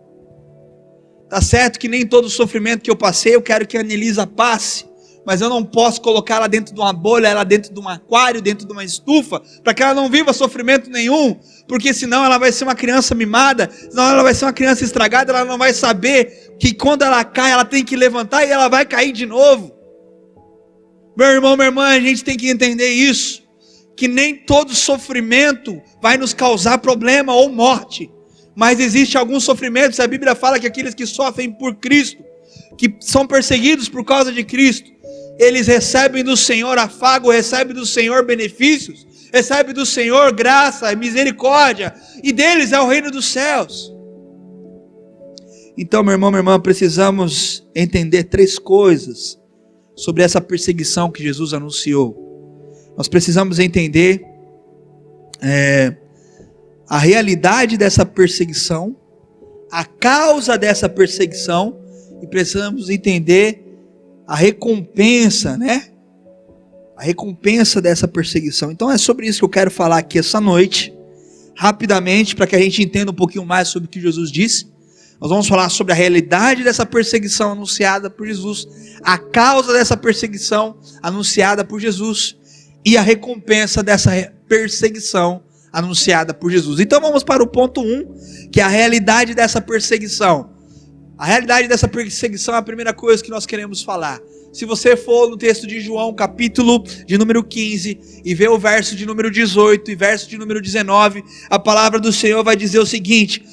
Tá certo que nem todo sofrimento que eu passei eu quero que a Anelisa passe, mas eu não posso colocar ela dentro de uma bolha, ela dentro de um aquário, dentro de uma estufa, para que ela não viva sofrimento nenhum, porque senão ela vai ser uma criança mimada, senão ela vai ser uma criança estragada, ela não vai saber que quando ela cai, ela tem que levantar e ela vai cair de novo. Meu irmão, minha irmã, a gente tem que entender isso, que nem todo sofrimento vai nos causar problema ou morte, mas existe alguns sofrimentos, a Bíblia fala que aqueles que sofrem por Cristo, que são perseguidos por causa de Cristo, eles recebem do Senhor afago, recebem do Senhor benefícios, recebem do Senhor graça, misericórdia, e deles é o reino dos céus. Então, meu irmão, minha irmã, precisamos entender 3 coisas sobre essa perseguição que Jesus anunciou. Nós precisamos entender a realidade dessa perseguição, a causa dessa perseguição, e precisamos entender a recompensa, né? A recompensa dessa perseguição. Então é sobre isso que eu quero falar aqui essa noite, rapidamente, para que a gente entenda um pouquinho mais sobre o que Jesus disse. Nós vamos falar sobre a realidade dessa perseguição anunciada por Jesus, a causa dessa perseguição anunciada por Jesus e a recompensa dessa perseguição anunciada por Jesus. Então vamos para o ponto 1, que é a realidade dessa perseguição. A realidade dessa perseguição é a primeira coisa que nós queremos falar. Se você for no texto de João, capítulo de número 15, e ver o verso de número 18 e verso de número 19, a palavra do Senhor vai dizer o seguinte: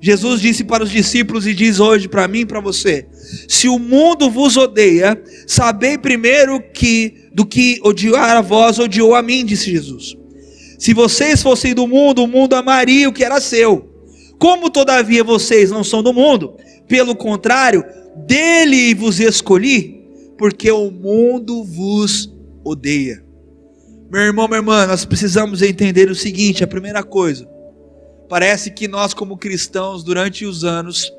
Jesus disse para os discípulos e diz hoje para mim e para você: se o mundo vos odeia, sabei primeiro que do que odiar a vós, odiou a mim, disse Jesus. Se vocês fossem do mundo, o mundo amaria o que era seu. Como todavia vocês não são do mundo, pelo contrário, dele vos escolhi, porque o mundo vos odeia. Meu irmão, minha irmã, nós precisamos entender o seguinte, a primeira coisa: parece que nós como cristãos, durante os anos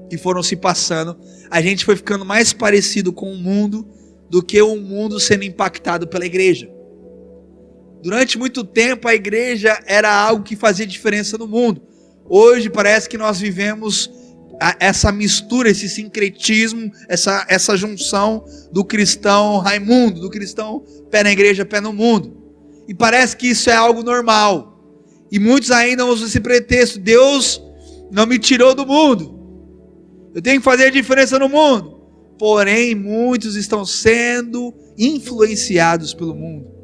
que foram se passando, a gente foi ficando mais parecido com o mundo do que o mundo sendo impactado pela igreja. Durante muito tempo a igreja era algo que fazia diferença no mundo. Hoje parece que nós vivemos essa mistura, esse sincretismo, essa junção do cristão Raimundo, do cristão pé na igreja, pé no mundo. E parece que isso é algo normal. E muitos ainda usam esse pretexto: Deus não me tirou do mundo, eu tenho que fazer a diferença no mundo. Porém, muitos estão sendo influenciados pelo mundo.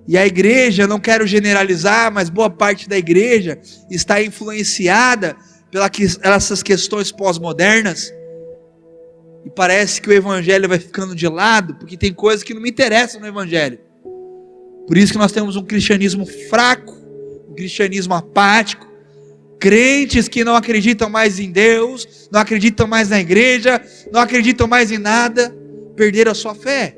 E a igreja, não quero generalizar, mas boa parte da igreja está influenciada pelas questões pós-modernas. E parece que o evangelho vai ficando de lado, porque tem coisas que não me interessam no evangelho. Por isso que nós temos um cristianismo fraco, um cristianismo apático, crentes que não acreditam mais em Deus, não acreditam mais na igreja, não acreditam mais em nada, perderam a sua fé.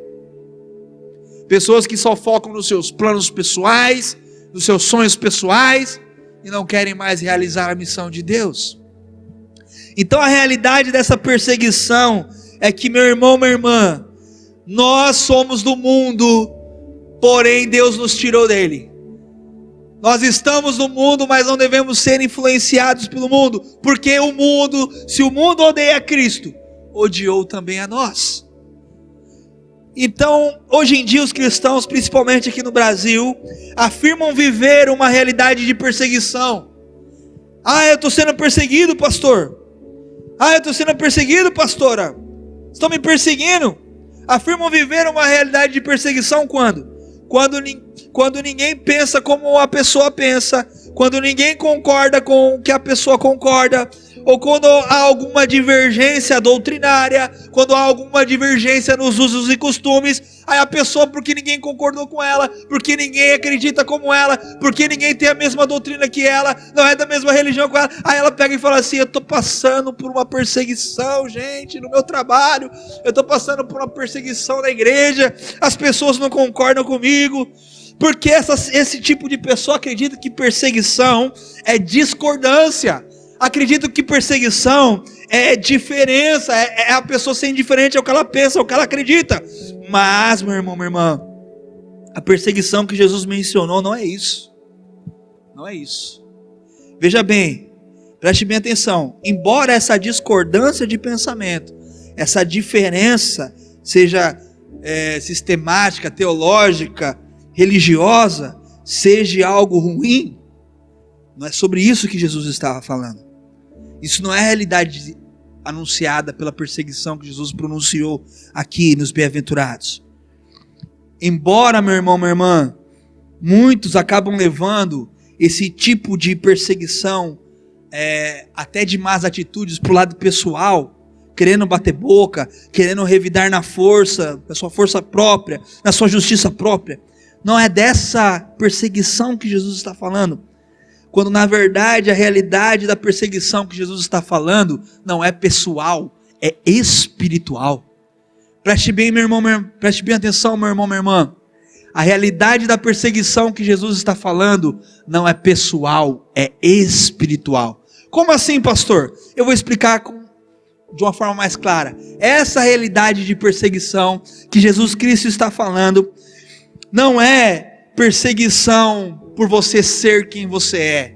Pessoas que só focam nos seus planos pessoais, nos seus sonhos pessoais, e não querem mais realizar a missão de Deus. Então a realidade dessa perseguição é que, meu irmão, minha irmã, nós somos do mundo, porém Deus nos tirou dele. Nós estamos no mundo, mas não devemos ser influenciados pelo mundo, porque o mundo, se o mundo odeia Cristo, odiou também a nós. Então, hoje em dia, os cristãos, principalmente aqui no Brasil, afirmam viver uma realidade de perseguição. Ah, eu estou sendo perseguido, pastor. Ah, eu estou sendo perseguido, pastora. Estão me perseguindo. Afirmam viver uma realidade de perseguição quando? Quando ninguém pensa como a pessoa pensa, quando ninguém concorda com o que a pessoa concorda, ou quando há alguma divergência doutrinária, quando há alguma divergência nos usos e costumes, aí a pessoa, porque ninguém concordou com ela, porque ninguém acredita como ela, porque ninguém tem a mesma doutrina que ela, não é da mesma religião com ela, aí ela pega e fala assim: eu estou passando por uma perseguição, gente, no meu trabalho, eu estou passando por uma perseguição na igreja, as pessoas não concordam comigo. Porque esse tipo de pessoa acredita que perseguição é discordância. Acredito que perseguição é diferença, é a pessoa ser indiferente ao que ela pensa, ao que ela acredita. Mas, meu irmão, minha irmã, a perseguição que Jesus mencionou não é isso. Não é isso. Veja bem, preste bem atenção. Embora essa discordância de pensamento, essa diferença seja sistemática, teológica, religiosa, seja algo ruim, não é sobre isso que Jesus estava falando. Isso não é a realidade anunciada pela perseguição que Jesus pronunciou aqui nos bem-aventurados. Embora, meu irmão, minha irmã, muitos acabam levando esse tipo de perseguição, até de más atitudes para o lado pessoal, querendo bater boca, querendo revidar na sua força própria, na sua justiça própria. Não é dessa perseguição que Jesus está falando. Quando na verdade a realidade da perseguição que Jesus está falando não é pessoal, é espiritual. Preste bem, meu irmão, preste bem atenção, meu irmão, minha irmã. A realidade da perseguição que Jesus está falando não é pessoal, é espiritual. Como assim, pastor? Eu vou explicar de uma forma mais clara. Essa realidade de perseguição que Jesus Cristo está falando não é perseguição por você ser quem você é.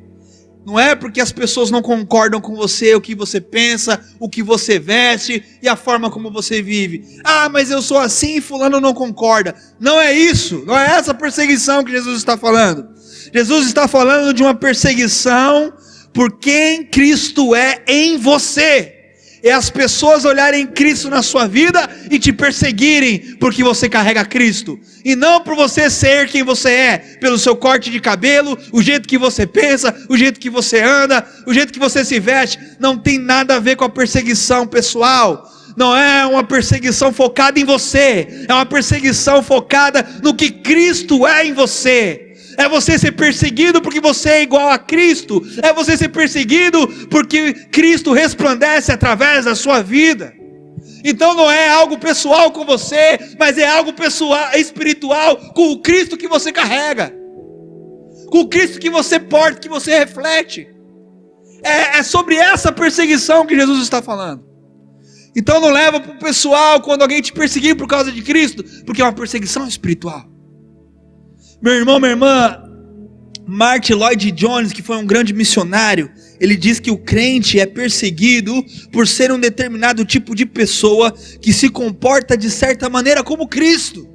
Não é porque as pessoas não concordam com você, o que você pensa, o que você veste e a forma como você vive. Ah, mas eu sou assim e fulano não concorda. Não é isso, não é essa perseguição que Jesus está falando. Jesus está falando de uma perseguição por quem Cristo é em você. É as pessoas olharem Cristo na sua vida e te perseguirem porque você carrega Cristo. E não por você ser quem você é, pelo seu corte de cabelo, o jeito que você pensa, o jeito que você anda, o jeito que você se veste. Não tem nada a ver com a perseguição pessoal. Não é uma perseguição focada em você. É uma perseguição focada no que Cristo é em você. É você ser perseguido porque você é igual a Cristo. É você ser perseguido porque Cristo resplandece através da sua vida. Então não é algo pessoal com você, mas é algo pessoal, espiritual, com o Cristo que você carrega, com o Cristo que você porta, que você reflete. É sobre essa perseguição que Jesus está falando. Então não leva para o pessoal quando alguém te perseguir por causa de Cristo, porque é uma perseguição espiritual. Meu irmão, minha irmã, Martin Lloyd-Jones, que foi um grande missionário, ele diz que o crente é perseguido por ser um determinado tipo de pessoa que se comporta de certa maneira como Cristo.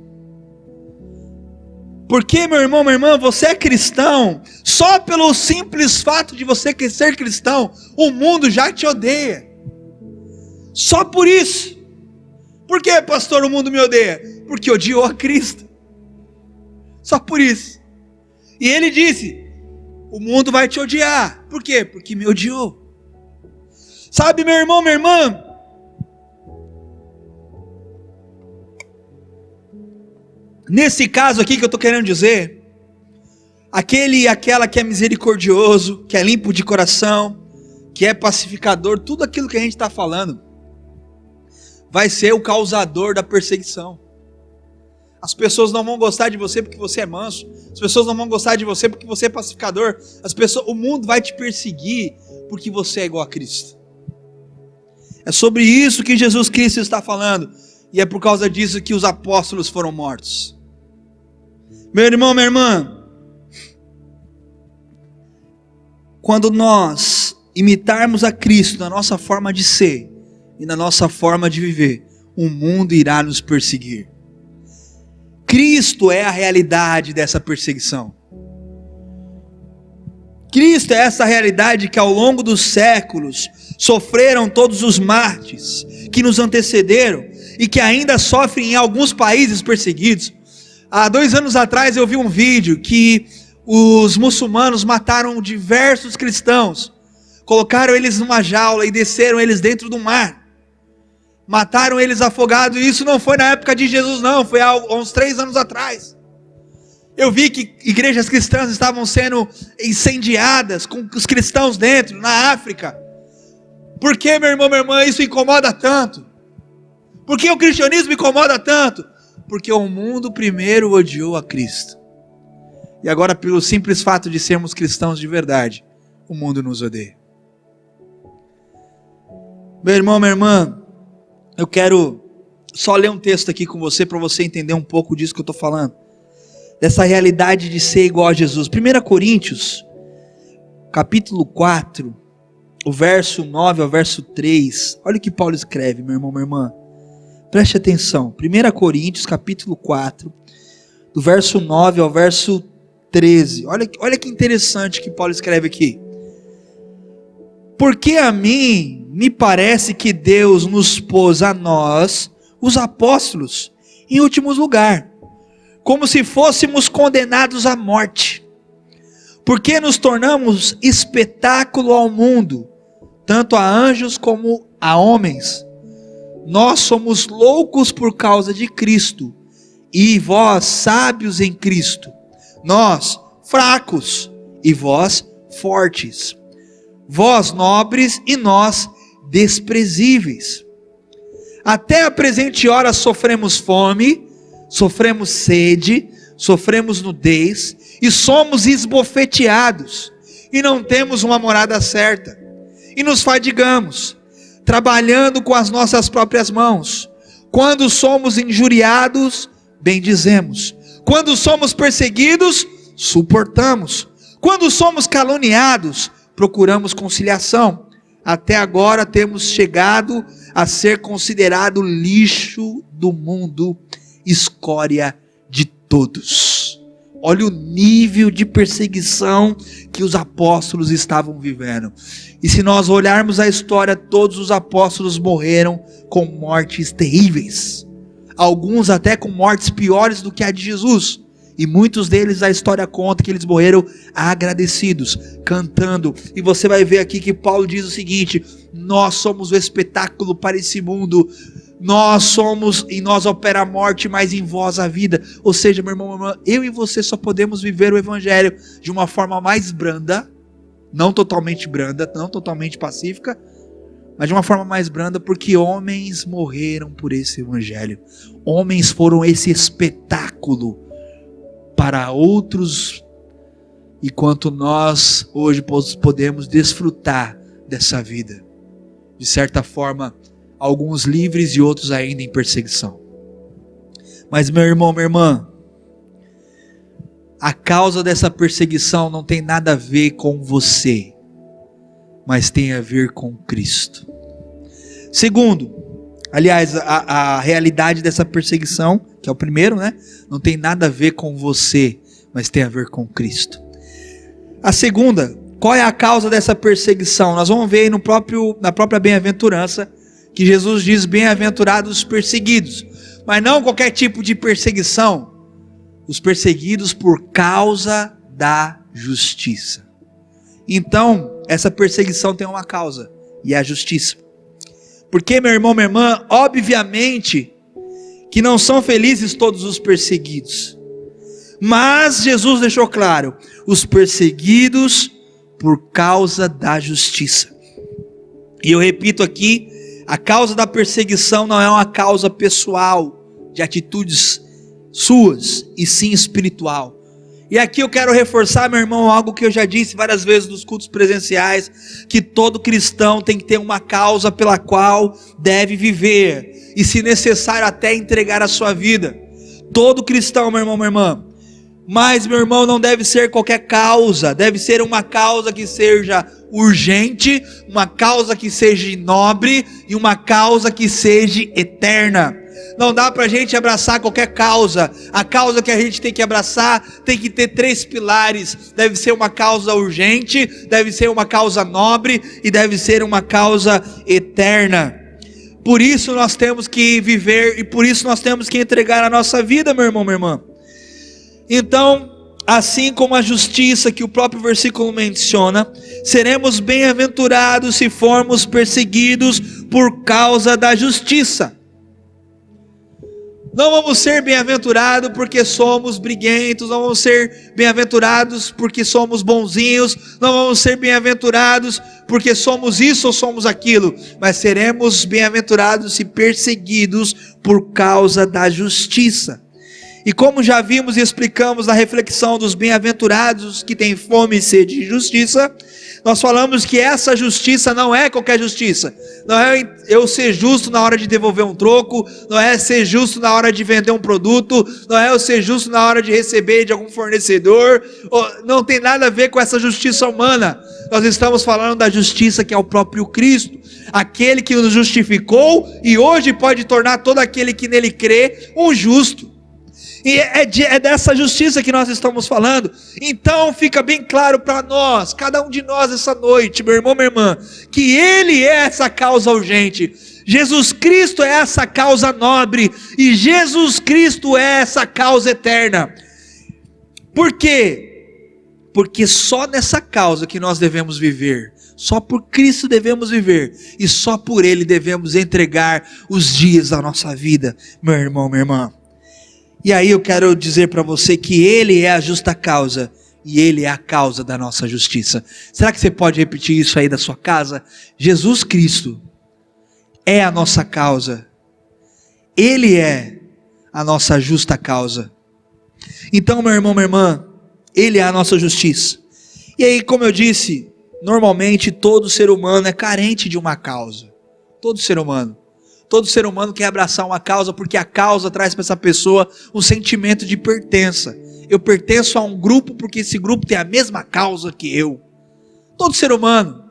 Porque, meu irmão, minha irmã, você é cristão, só pelo simples fato de você ser cristão, o mundo já te odeia. Só por isso. Por que, pastor, o mundo me odeia? Porque odiou a Cristo. Só por isso. E ele disse: o mundo vai te odiar. Por quê? Porque me odiou. Sabe, meu irmão, minha irmã, nesse caso aqui que eu estou querendo dizer, aquela que é misericordioso, que é limpo de coração, que é pacificador, tudo aquilo que a gente está falando, vai ser o causador da perseguição. As pessoas não vão gostar de você porque você é manso. As pessoas não vão gostar de você porque você é pacificador. O mundo vai te perseguir porque você é igual a Cristo. É sobre isso que Jesus Cristo está falando. E é por causa disso que os apóstolos foram mortos. Meu irmão, minha irmã, quando nós imitarmos a Cristo na nossa forma de ser e na nossa forma de viver, o mundo irá nos perseguir. Cristo é a realidade dessa perseguição. Cristo é essa realidade que ao longo dos séculos sofreram todos os mártires que nos antecederam e que ainda sofrem em alguns países perseguidos. Há 2 anos atrás eu vi um vídeo que os muçulmanos mataram diversos cristãos, colocaram eles numa jaula e desceram eles dentro do mar, mataram eles afogados. E isso não foi na época de Jesus não, foi há uns 3 anos atrás. Eu vi que igrejas cristãs estavam sendo incendiadas com os cristãos dentro, na África. Por que, meu irmão, minha irmã, isso incomoda tanto? Por que o cristianismo incomoda tanto? Porque o mundo primeiro odiou a Cristo. E agora, pelo simples fato de sermos cristãos de verdade, o mundo nos odeia. Meu irmão, minha irmã, eu quero só ler um texto aqui com você, para você entender um pouco disso que eu estou falando. Dessa realidade de ser igual a Jesus. 1 Coríntios, capítulo 4, o verso 9 ao verso 3. Olha o que Paulo escreve, meu irmão, minha irmã. Preste atenção. 1 Coríntios, capítulo 4, do verso 9 ao verso 13. Olha que interessante que Paulo escreve aqui. Porque a mim me parece que Deus nos pôs a nós, os apóstolos, em último lugar, como se fôssemos condenados à morte, porque nos tornamos espetáculo ao mundo, tanto a anjos como a homens. Nós somos loucos por causa de Cristo, e vós sábios em Cristo. Nós fracos, e vós fortes. Vós nobres, e nós desprezíveis. Até a presente hora sofremos fome, sofremos sede, sofremos nudez, e somos esbofeteados, e não temos uma morada certa, e nos fadigamos, trabalhando com as nossas próprias mãos. Quando somos injuriados, bendizemos. Quando somos perseguidos, suportamos. Quando somos caluniados, procuramos conciliação. Até agora temos chegado a ser considerado lixo do mundo, escória de todos. Olha o nível de perseguição que os apóstolos estavam vivendo. E se nós olharmos a história, todos os apóstolos morreram com mortes terríveis. Alguns até com mortes piores do que a de Jesus. E muitos deles, a história conta que eles morreram agradecidos, cantando. E você vai ver aqui que Paulo diz o seguinte: nós somos o espetáculo para esse mundo. Nós somos, em nós opera a morte, mas em vós a vida. Ou seja, meu irmão, minha irmã, eu e você só podemos viver o evangelho de uma forma mais branda, não totalmente branda, não totalmente pacífica, mas de uma forma mais branda, porque homens morreram por esse evangelho. Homens foram esse espetáculo para outros, enquanto nós hoje podemos desfrutar dessa vida. De certa forma, alguns livres e outros ainda em perseguição. Mas meu irmão, minha irmã, a causa dessa perseguição não tem nada a ver com você, mas tem a ver com Cristo. Segundo, aliás, a realidade dessa perseguição, que é o primeiro, né? Não tem nada a ver com você, mas tem a ver com Cristo. A segunda, qual é a causa dessa perseguição? Nós vamos ver aí na própria bem-aventurança, que Jesus diz: bem-aventurados os perseguidos, mas não qualquer tipo de perseguição, os perseguidos por causa da justiça. Então, essa perseguição tem uma causa, e é a justiça. Porque, meu irmão, minha irmã, obviamente que não são felizes todos os perseguidos, mas Jesus deixou claro: os perseguidos por causa da justiça. E eu repito aqui, a causa da perseguição não é uma causa pessoal, de atitudes suas, e sim espiritual. E aqui eu quero reforçar, meu irmão, algo que eu já disse várias vezes nos cultos presenciais, que todo cristão tem que ter uma causa pela qual deve viver, e se necessário até entregar a sua vida. Todo cristão, meu irmão, minha irmã. Mas, meu irmão, não deve ser qualquer causa, deve ser uma causa que seja urgente, uma causa que seja nobre e uma causa que seja eterna. Não dá para a gente abraçar qualquer causa. A causa que a gente tem que abraçar tem que ter 3 pilares. Deve ser uma causa urgente, deve ser uma causa nobre e deve ser uma causa eterna. Por isso nós temos que viver e por isso nós temos que entregar a nossa vida, meu irmão, minha irmã. Então, assim como a justiça que o próprio versículo menciona, seremos bem-aventurados se formos perseguidos por causa da justiça. Não vamos ser bem-aventurados porque somos briguentos, não vamos ser bem-aventurados porque somos bonzinhos, não vamos ser bem-aventurados porque somos isso ou somos aquilo, mas seremos bem-aventurados se perseguidos por causa da justiça. E como já vimos e explicamos na reflexão dos bem-aventurados que têm fome e sede de justiça, nós falamos que essa justiça não é qualquer justiça. Não é eu ser justo na hora de devolver um troco, não é ser justo na hora de vender um produto, não é eu ser justo na hora de receber de algum fornecedor, não tem nada a ver com essa justiça humana. Nós estamos falando da justiça que é o próprio Cristo, aquele que nos justificou e hoje pode tornar todo aquele que nele crê um justo. E é dessa justiça que nós estamos falando. Então fica bem claro para nós, cada um de nós essa noite, meu irmão, minha irmã, que Ele é essa causa urgente, Jesus Cristo é essa causa nobre, e Jesus Cristo é essa causa eterna. Por quê? Porque só nessa causa que nós devemos viver, só por Cristo devemos viver, e só por Ele devemos entregar os dias da nossa vida, meu irmão, minha irmã. E aí eu quero dizer para você que Ele é a justa causa e Ele é a causa da nossa justiça. Será que você pode repetir isso aí da sua casa? Jesus Cristo é a nossa causa. Ele é a nossa justa causa. Então, meu irmão, minha irmã, Ele é a nossa justiça. E aí, como eu disse, normalmente todo ser humano é carente de uma causa. Todo ser humano. Todo ser humano quer abraçar uma causa porque a causa traz para essa pessoa um sentimento de pertença. Eu pertenço a um grupo porque esse grupo tem a mesma causa que eu. Todo ser humano,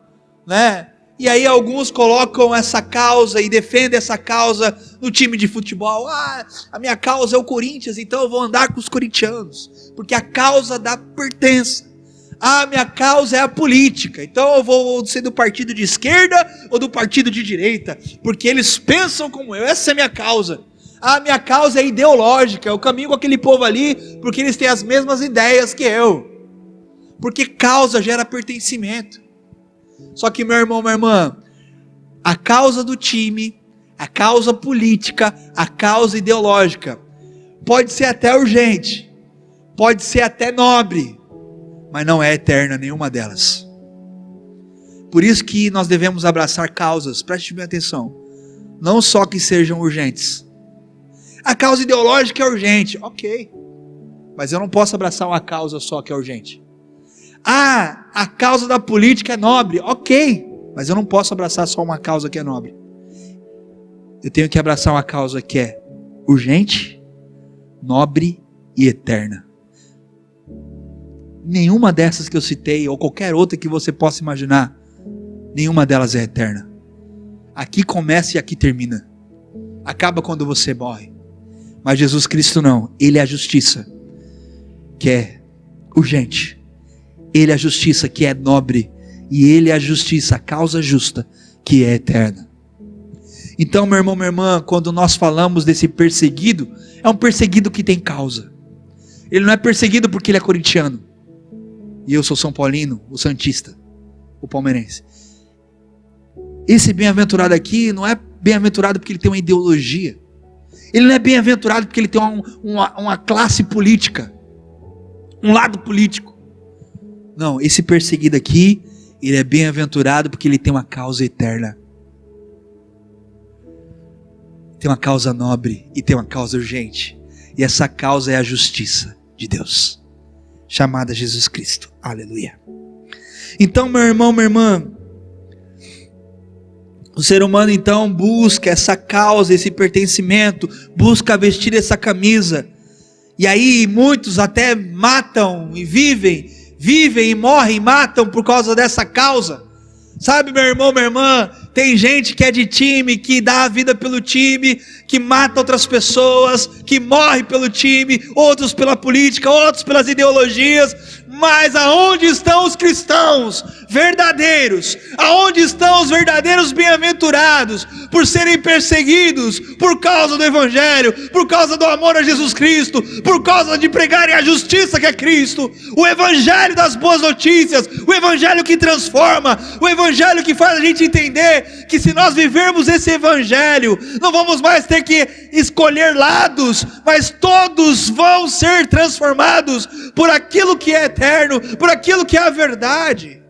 né? E aí alguns colocam essa causa e defendem essa causa no time de futebol. Ah, a minha causa é o Corinthians, então eu vou andar com os corintianos, porque a causa dá pertença. Ah, minha causa é a política, então eu vou ser do partido de esquerda ou do partido de direita, porque eles pensam como eu, essa é a minha causa. Ah, minha causa é ideológica, eu caminho com aquele povo ali, porque eles têm as mesmas ideias que eu. Porque causa gera pertencimento. Só que, meu irmão, minha irmã, a causa do time, a causa política, a causa ideológica, pode ser até urgente, pode ser até nobre, mas não é eterna nenhuma delas. Por isso que nós devemos abraçar causas, preste bem atenção, não só que sejam urgentes. A causa ideológica é urgente, ok, mas eu não posso abraçar uma causa só que é urgente. Ah, a causa da política é nobre, ok, mas eu não posso abraçar só uma causa que é nobre. Eu tenho que abraçar uma causa que é urgente, nobre e eterna. Nenhuma dessas que eu citei, ou qualquer outra que você possa imaginar, nenhuma delas é eterna. Aqui começa e aqui termina. Acaba quando você morre. Mas Jesus Cristo não. Ele é a justiça, que é urgente. Ele é a justiça, que é nobre. E Ele é a justiça, a causa justa, que é eterna. Então, meu irmão, minha irmã, quando nós falamos desse perseguido, é um perseguido que tem causa. Ele não é perseguido porque ele é corintiano. E eu sou São Paulino, o santista, o palmeirense. Esse bem-aventurado aqui não é bem-aventurado porque ele tem uma ideologia. Ele não é bem-aventurado porque ele tem uma classe política, um lado político. Não, esse perseguido aqui, ele é bem-aventurado porque ele tem uma causa eterna. Tem uma causa nobre e tem uma causa urgente. E essa causa é a justiça de Deus, chamada Jesus Cristo. Aleluia. Então, meu irmão, minha irmã, o ser humano então busca essa causa, esse pertencimento, busca vestir essa camisa. E aí muitos até matam e vivem e morrem e matam por causa dessa causa. Sabe, meu irmão, minha irmã, Tem gente que é de time, que dá a vida pelo time, que mata outras pessoas, que morre pelo time, outros pela política, outros pelas ideologias. Mas aonde estão os cristãos verdadeiros? Aonde estão os verdadeiros bem-aventurados por serem perseguidos por causa do Evangelho, por causa do amor a Jesus Cristo, por causa de pregarem a justiça que é Cristo, o Evangelho das boas notícias, o Evangelho que transforma, o Evangelho que faz a gente entender que se nós vivermos esse Evangelho, não vamos mais ter que escolher lados, mas todos vão ser transformados por aquilo que é eterno, por aquilo que é a verdade.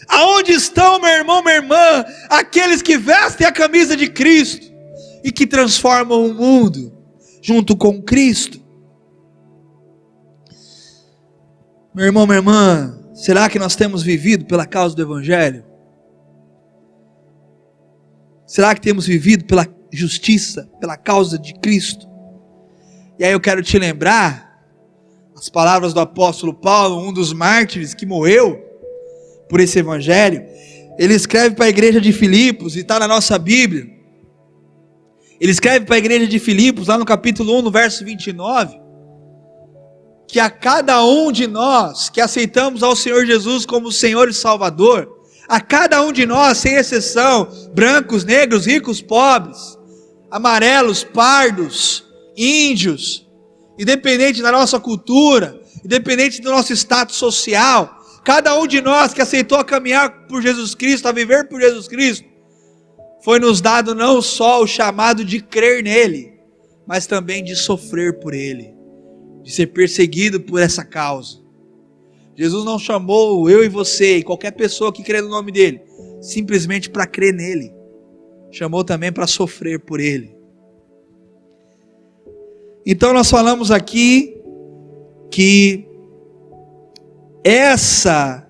Aonde estão, meu irmão, minha irmã, aqueles que vestem a camisa de Cristo e que transformam o mundo junto com Cristo? Meu irmão, minha irmã, será que nós temos vivido pela causa do Evangelho? Será que temos vivido pela justiça, pela causa de Cristo? E aí eu quero te lembrar as palavras do apóstolo Paulo, um dos mártires que morreu por esse Evangelho. Ele escreve para a igreja de Filipos, e está na nossa Bíblia. Ele escreve para a igreja de Filipos, lá no capítulo 1, no verso 29, que a cada um de nós que aceitamos ao Senhor Jesus como Senhor e Salvador, a cada um de nós, sem exceção, brancos, negros, ricos, pobres, amarelos, pardos, índios, independente da nossa cultura, independente do nosso status social, cada um de nós que aceitou a caminhar por Jesus Cristo, a viver por Jesus Cristo, foi nos dado não só o chamado de crer nele, mas também de sofrer por ele, de ser perseguido por essa causa. Jesus não chamou eu e você, e qualquer pessoa que crê no nome dele, simplesmente para crer nele, chamou também para sofrer por ele. Então nós falamos aqui que essa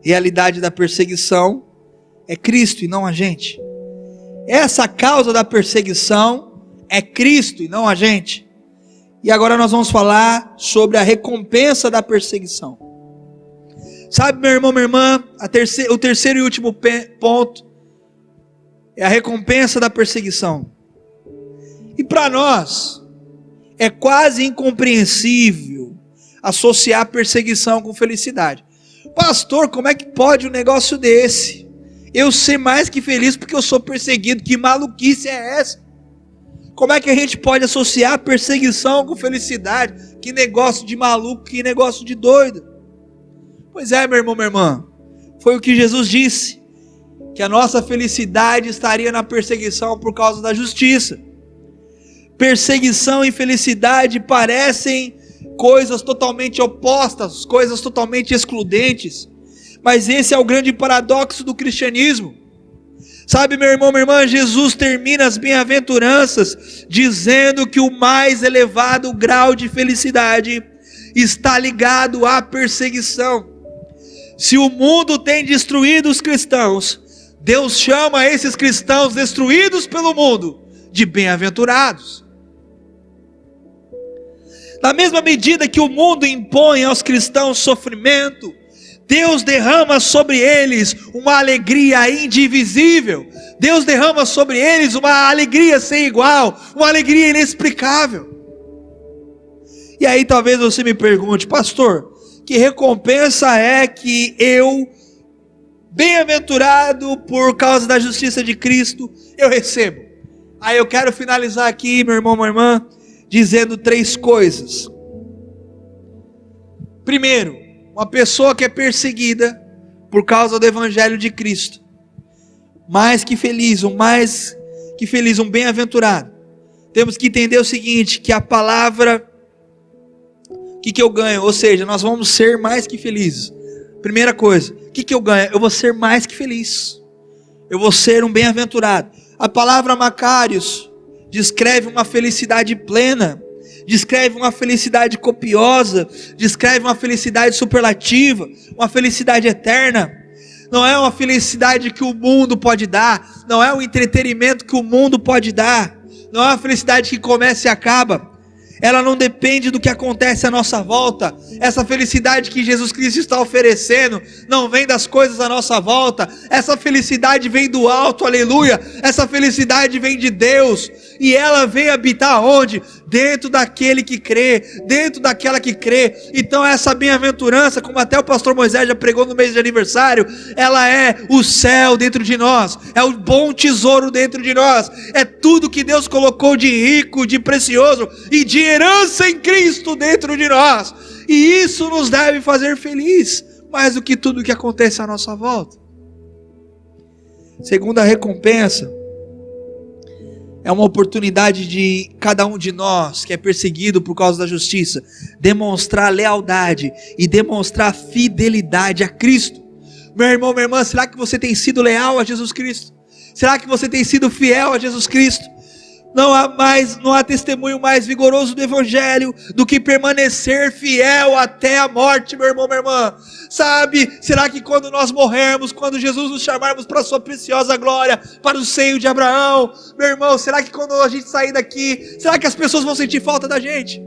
realidade da perseguição é Cristo e não a gente. Essa causa da perseguição é Cristo e não a gente. E agora nós vamos falar sobre a recompensa da perseguição. Sabe, meu irmão, minha irmã, o terceiro e último ponto é a recompensa da perseguição. E para nós é quase incompreensível associar perseguição com felicidade. Pastor, como é que pode um negócio desse? Eu ser mais que feliz porque eu sou perseguido. Que maluquice é essa? Como é que a gente pode associar perseguição com felicidade? Que negócio de maluco, que negócio de doido. Pois é, meu irmão, minha irmã, foi o que Jesus disse, que a nossa felicidade estaria na perseguição por causa da justiça. Perseguição e felicidade parecem coisas totalmente opostas, coisas totalmente excludentes, mas esse é o grande paradoxo do cristianismo. Sabe, meu irmão, minha irmã, Jesus termina as bem-aventuranças dizendo que o mais elevado grau de felicidade está ligado à perseguição. Se o mundo tem destruído os cristãos, Deus chama esses cristãos destruídos pelo mundo de bem-aventurados. Na mesma medida que o mundo impõe aos cristãos sofrimento, Deus derrama sobre eles uma alegria indivisível. Deus derrama sobre eles uma alegria sem igual, uma alegria inexplicável. E aí talvez você me pergunte, pastor, que recompensa é que eu, bem-aventurado por causa da justiça de Cristo, eu recebo? Aí eu quero finalizar aqui, meu irmão, minha irmã, dizendo 3 coisas. Primeiro, uma pessoa que é perseguida por causa do Evangelho de Cristo, mais que feliz, um bem-aventurado, temos que entender o seguinte, que a palavra, o que eu ganho? Ou seja, nós vamos ser mais que felizes. Primeira coisa, o que eu ganho? Eu vou ser mais que feliz, eu vou ser um bem-aventurado. A palavra Macários descreve uma felicidade plena, descreve uma felicidade copiosa, descreve uma felicidade superlativa, uma felicidade eterna. Não é uma felicidade que o mundo pode dar, não é um entretenimento que o mundo pode dar, não é uma felicidade que começa e acaba. ela não depende do que acontece à nossa volta. Essa felicidade que Jesus Cristo está oferecendo não vem das coisas à nossa volta. Essa felicidade vem do alto, aleluia. Essa felicidade vem de Deus, e ela vem habitar onde? Dentro daquele que crê, dentro daquela que crê. Então essa bem-aventurança, como até o pastor Moisés já pregou no mês de aniversário, ela é o céu dentro de nós, é o bom tesouro dentro de nós, é tudo que Deus colocou de rico, de precioso e de herança em Cristo dentro de nós, e isso nos deve fazer feliz, mais do que tudo que acontece à nossa volta. Segunda recompensa, é uma oportunidade de cada um de nós que é perseguido por causa da justiça, demonstrar lealdade e demonstrar fidelidade a Cristo. Meu irmão, minha irmã, será que você tem sido leal a Jesus Cristo? Será que você tem sido fiel a Jesus Cristo? Não há testemunho mais vigoroso do Evangelho do que permanecer fiel até a morte, meu irmão, minha irmã. Sabe, será que quando nós morrermos, quando Jesus nos chamarmos para a sua preciosa glória, para o seio de Abraão, meu irmão, será que quando a gente sair daqui, será que as pessoas vão sentir falta da gente?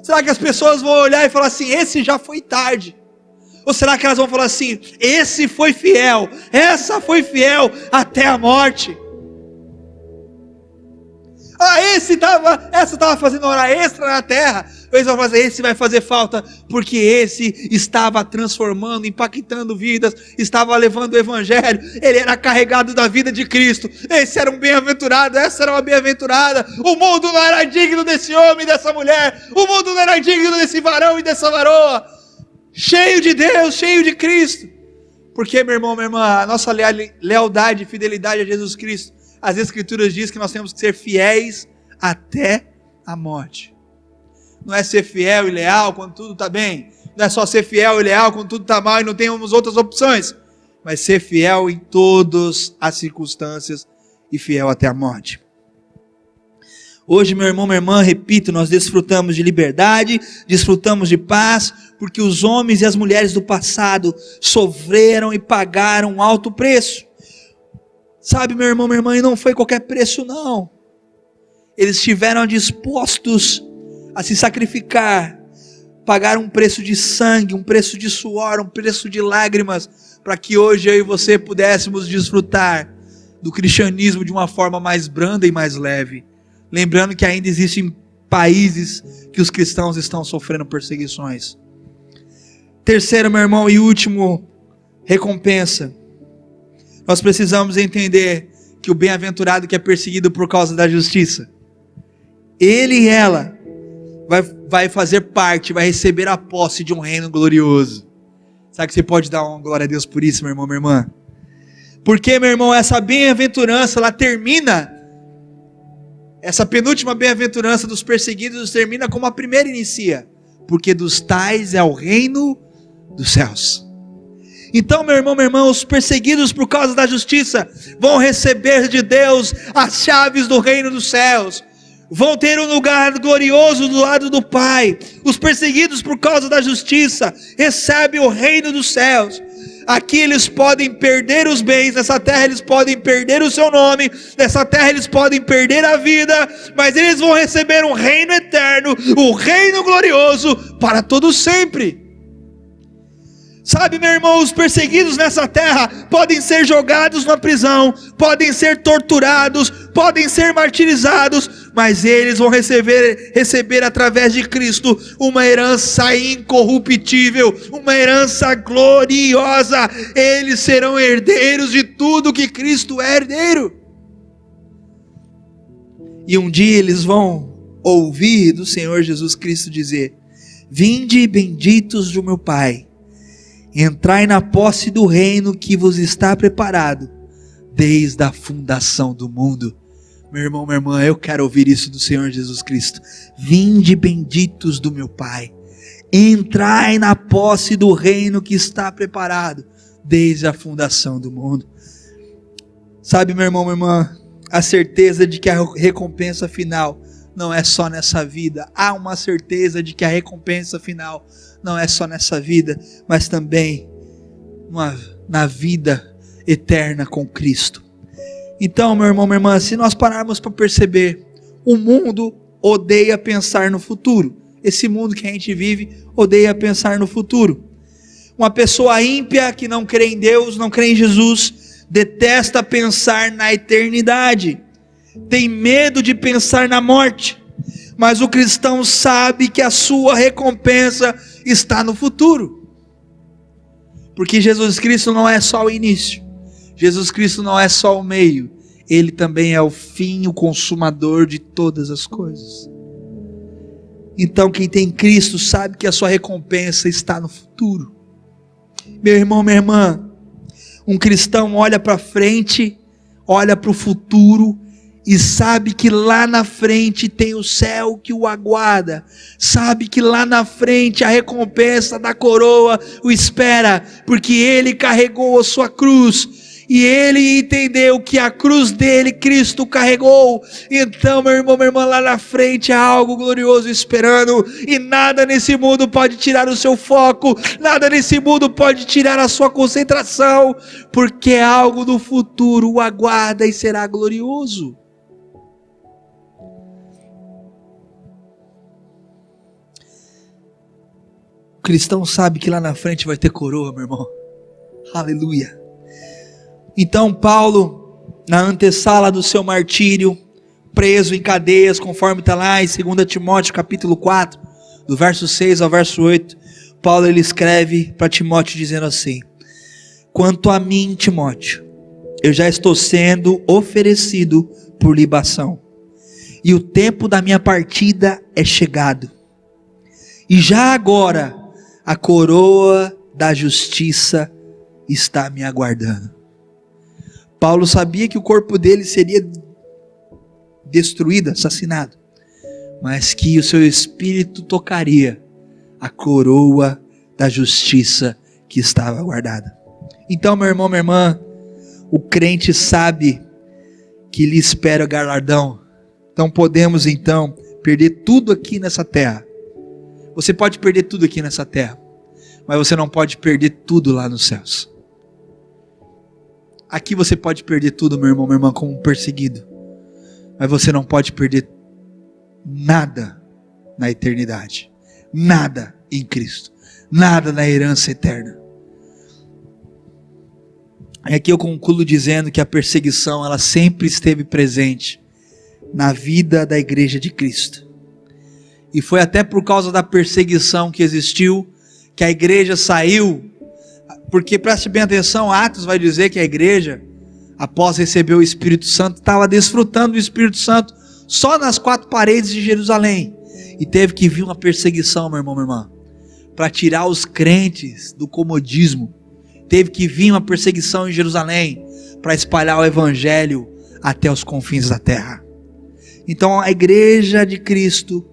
Será que as pessoas vão olhar e falar assim, esse já foi tarde? Ou será que elas vão falar assim, esse foi fiel, essa foi fiel até a morte? Essa estava fazendo hora extra na terra. Eles vão fazer, esse vai fazer falta, porque esse estava transformando, impactando vidas, estava levando o Evangelho, ele era carregado da vida de Cristo. Esse era um bem-aventurado, essa era uma bem-aventurada. O mundo não era digno desse homem e dessa mulher, o mundo não era digno desse varão e dessa varoa, cheio de Deus, cheio de Cristo. Porque, meu irmão, minha irmã, a nossa lealdade e fidelidade a Jesus Cristo, as Escrituras dizem que nós temos que ser fiéis até a morte. Não é ser fiel e leal quando tudo está bem. Não é só ser fiel e leal quando tudo está mal e não temos outras opções. Mas ser fiel em todas as circunstâncias e fiel até a morte. Hoje, meu irmão, minha irmã, repito, nós desfrutamos de liberdade, desfrutamos de paz, porque os homens e as mulheres do passado sofreram e pagaram um alto preço. Sabe, meu irmão, minha irmã, e não foi qualquer preço não. Eles estiveram dispostos a se sacrificar, pagaram um preço de sangue, um preço de suor, um preço de lágrimas, para que hoje eu e você pudéssemos desfrutar do cristianismo de uma forma mais branda e mais leve. Lembrando que ainda existem países que os cristãos estão sofrendo perseguições. Terceiro, meu irmão, e último recompensa. Nós precisamos entender que o bem-aventurado que é perseguido por causa da justiça, ele e ela vai fazer parte, vai receber a posse de um reino glorioso. Sabe que você pode dar uma glória a Deus por isso, meu irmão, minha irmã? Porque, meu irmão, essa bem-aventurança, ela termina, essa penúltima bem-aventurança dos perseguidos termina como a primeira inicia, porque dos tais é o reino dos céus. Então, meu irmão, minha irmã, os perseguidos por causa da justiça vão receber de Deus as chaves do reino dos céus, vão ter um lugar glorioso do lado do Pai. Os perseguidos por causa da justiça recebem o reino dos céus. Aqui eles podem perder os bens, nessa terra eles podem perder o seu nome, nessa terra eles podem perder a vida, mas eles vão receber um reino eterno, um reino glorioso para todo sempre. Sabe, meu irmão, os perseguidos nessa terra podem ser jogados na prisão, podem ser torturados, podem ser martirizados, mas eles vão receber através de Cristo uma herança incorruptível, uma herança gloriosa. Eles serão herdeiros de tudo que Cristo é herdeiro. E um dia eles vão ouvir do Senhor Jesus Cristo dizer: vinde benditos do meu Pai, entrai na posse do reino que vos está preparado desde a fundação do mundo. Meu irmão, minha irmã, eu quero ouvir isso do Senhor Jesus Cristo. Vinde benditos do meu Pai, entrai na posse do reino que está preparado desde a fundação do mundo. Sabe, meu irmão, minha irmã, a certeza de que a recompensa final não é só nessa vida. Há uma certeza de que a recompensa final não é só nessa vida, mas também na vida eterna com Cristo. Então, meu irmão, minha irmã, se nós pararmos para perceber, o mundo odeia pensar no futuro. Esse mundo que a gente vive odeia pensar no futuro. Uma pessoa ímpia que não crê em Deus, não crê em Jesus, detesta pensar na eternidade, tem medo de pensar na morte. Mas o cristão sabe que a sua recompensa está no futuro. Porque Jesus Cristo não é só o início. Jesus Cristo não é só o meio. Ele também é o fim, o consumador de todas as coisas. Então quem tem Cristo sabe que a sua recompensa está no futuro. Meu irmão, minha irmã, um cristão olha para frente, olha para o futuro, e sabe que lá na frente tem o céu que o aguarda, sabe que lá na frente a recompensa da coroa o espera, porque ele carregou a sua cruz, e ele entendeu que a cruz dele Cristo carregou. Então, meu irmão, minha irmã, lá na frente há algo glorioso esperando, e nada nesse mundo pode tirar o seu foco, nada nesse mundo pode tirar a sua concentração, porque algo do futuro o aguarda e será glorioso. O cristão sabe que lá na frente vai ter coroa, meu irmão. Aleluia. Então Paulo, na antessala do seu martírio, preso em cadeias, conforme está lá em 2 Timóteo capítulo 4, do verso 6 ao verso 8, Paulo ele escreve para Timóteo dizendo assim: quanto a mim, Timóteo, eu já estou sendo oferecido por libação, e o tempo da minha partida é chegado, e já agora a coroa da justiça está me aguardando. Paulo sabia que o corpo dele seria destruído, assassinado, mas que o seu espírito tocaria a coroa da justiça que estava guardada. Então, meu irmão, minha irmã, o crente sabe que lhe espera o galardão. Então podemos perder tudo aqui nessa terra. Você pode perder tudo aqui nessa terra, mas você não pode perder tudo lá nos céus. Aqui você pode perder tudo, meu irmão, minha irmã, como um perseguido, mas você não pode perder nada na eternidade, nada em Cristo, nada na herança eterna. E aqui eu concluo dizendo que a perseguição, ela sempre esteve presente na vida da igreja de Cristo, e foi até por causa da perseguição que existiu, que a igreja saiu. Porque preste bem atenção, Atos vai dizer que a igreja, após receber o Espírito Santo, estava desfrutando do Espírito Santo só nas 4 paredes de Jerusalém, e teve que vir uma perseguição, meu irmão, minha irmã, para tirar os crentes do comodismo. Teve que vir uma perseguição em Jerusalém para espalhar o evangelho até os confins da terra. Então a igreja de Cristo,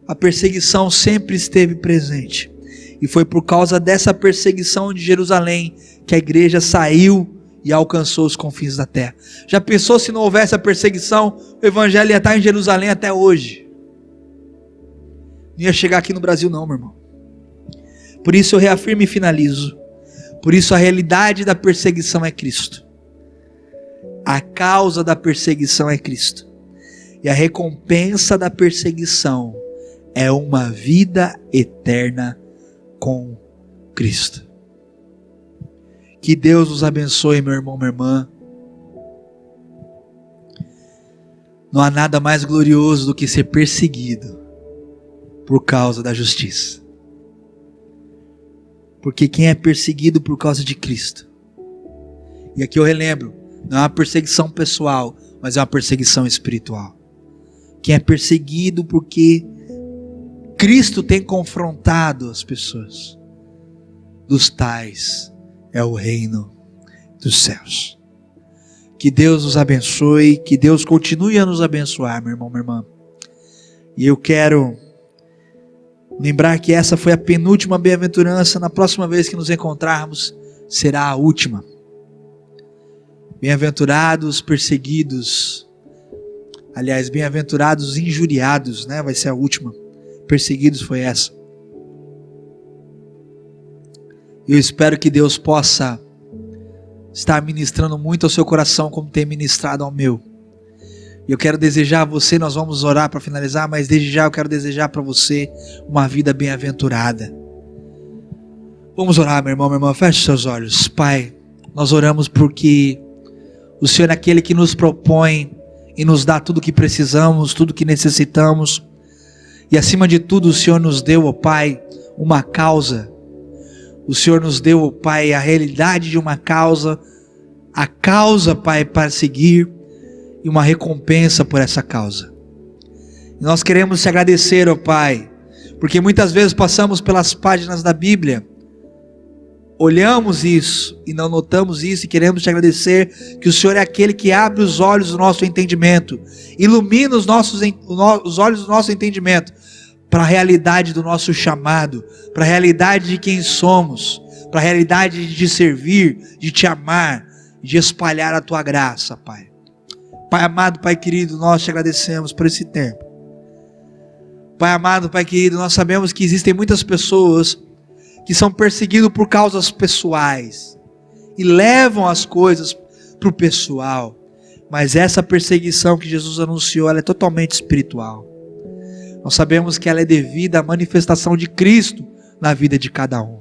a perseguição sempre esteve presente. E foi por causa dessa perseguição de Jerusalém que a igreja saiu e alcançou os confins da terra. Já pensou se não houvesse a perseguição, o evangelho ia estar em Jerusalém até hoje? Não ia chegar aqui no Brasil não, meu irmão. Por isso eu reafirmo e finalizo. Por isso a realidade da perseguição é Cristo. A causa da perseguição é Cristo. E a recompensa da perseguição é uma vida eterna com Cristo. Que Deus nos abençoe, meu irmão, minha irmã. Não há nada mais glorioso do que ser perseguido por causa da justiça. Porque quem é perseguido por causa de Cristo, e aqui eu relembro, não é uma perseguição pessoal, mas é uma perseguição espiritual. Quem é perseguido porque Cristo tem confrontado as pessoas, dos tais é o reino dos céus. Que Deus nos abençoe, que Deus continue a nos abençoar, meu irmão, minha irmã. E eu quero lembrar que essa foi a penúltima bem-aventurança. Na próxima vez que nos encontrarmos, será a última. Bem-aventurados perseguidos, aliás, bem-aventurados injuriados, né? Vai ser a última. Perseguidos foi essa. Eu espero que Deus possa estar ministrando muito ao seu coração, como tem ministrado ao meu, Eu quero desejar a você, nós vamos orar para finalizar, mas desde já eu quero desejar para você uma vida bem-aventurada. Vamos orar, meu irmão, minha irmã, feche seus olhos. Pai, nós oramos porque o Senhor é aquele que nos propõe e nos dá tudo o que precisamos, tudo o que necessitamos. E acima de tudo o Senhor nos deu, ó Pai, uma causa. O Senhor nos deu, ó Pai, a realidade de uma causa, a causa, Pai, para seguir e uma recompensa por essa causa. E nós queremos te agradecer, ó Pai, porque muitas vezes passamos pelas páginas da Bíblia, olhamos isso e não notamos isso, e queremos te agradecer que o Senhor é aquele que abre os olhos do nosso entendimento, ilumina os olhos do nosso entendimento para a realidade do nosso chamado, para a realidade de quem somos, para a realidade de te servir, de te amar, de espalhar a tua graça, Pai. Pai amado, Pai querido, nós te agradecemos por esse tempo. Pai amado, Pai querido, nós sabemos que existem muitas pessoas que são perseguidos por causas pessoais e levam as coisas para o pessoal, mas essa perseguição que Jesus anunciou, ela é totalmente espiritual. Nós sabemos que ela é devida à manifestação de Cristo na vida de cada um.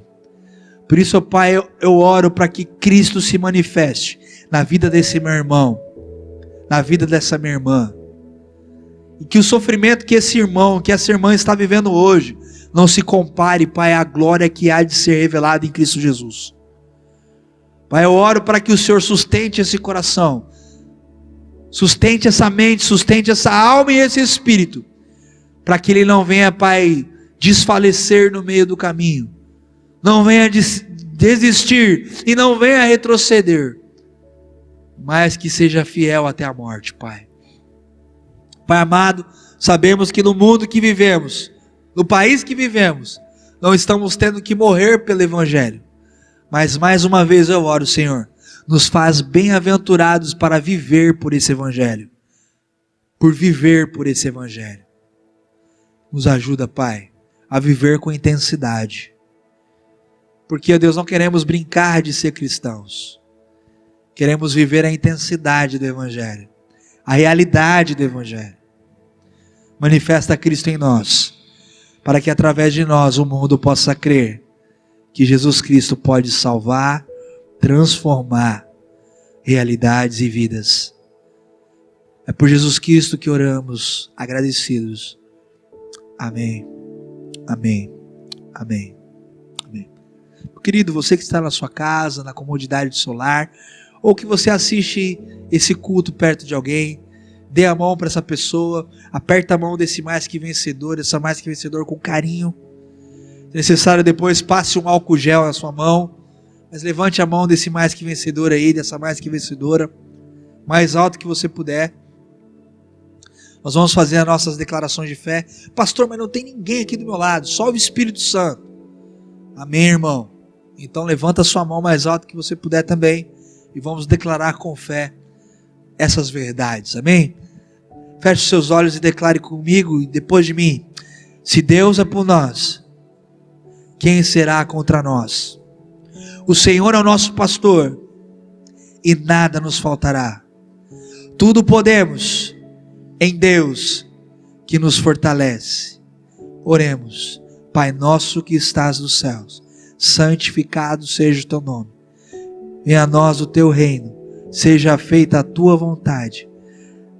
Por isso, Pai, eu oro para que Cristo se manifeste na vida desse meu irmão, na vida dessa minha irmã, e que o sofrimento que esse irmão, que essa irmã está vivendo hoje, não se compare, Pai, à glória que há de ser revelada em Cristo Jesus. Pai, eu oro para que o Senhor sustente esse coração, sustente essa mente, sustente essa alma e esse espírito, para que ele não venha, Pai, desfalecer no meio do caminho, não venha desistir e não venha retroceder, mas que seja fiel até a morte, Pai. Pai amado, sabemos que no mundo que vivemos, no país que vivemos, não estamos tendo que morrer pelo Evangelho, mas mais uma vez eu oro, Senhor, nos faz bem-aventurados para viver por esse Evangelho, por viver por esse Evangelho. Nos ajuda, Pai, a viver com intensidade, porque, ó Deus, não queremos brincar de ser cristãos, queremos viver a intensidade do Evangelho, a realidade do Evangelho. Manifesta Cristo em nós, para que através de nós o mundo possa crer que Jesus Cristo pode salvar, transformar realidades e vidas. É por Jesus Cristo que oramos, agradecidos. Amém, amém, amém, amém. Querido, você que está na sua casa, na comodidade do seu lar, ou que você assiste esse culto perto de alguém, dê a mão para essa pessoa, aperta a mão desse mais que vencedor, essa mais que vencedor com carinho. Se necessário, depois passe um álcool gel na sua mão, mas levante a mão desse mais que vencedor aí, dessa mais que vencedora, mais alto que você puder. Nós vamos fazer as nossas declarações de fé. Pastor, mas não tem ninguém aqui do meu lado, só o Espírito Santo. Amém, irmão? Então levanta a sua mão mais alto que você puder também, e vamos declarar com fé essas verdades, amém? Feche seus olhos e declare comigo e depois de mim: se Deus é por nós, quem será contra nós? O Senhor é o nosso pastor e nada nos faltará. Tudo podemos em Deus que nos fortalece. Oremos. Pai nosso que estás nos céus, santificado seja o teu nome. Venha a nós o teu reino, seja feita a tua vontade,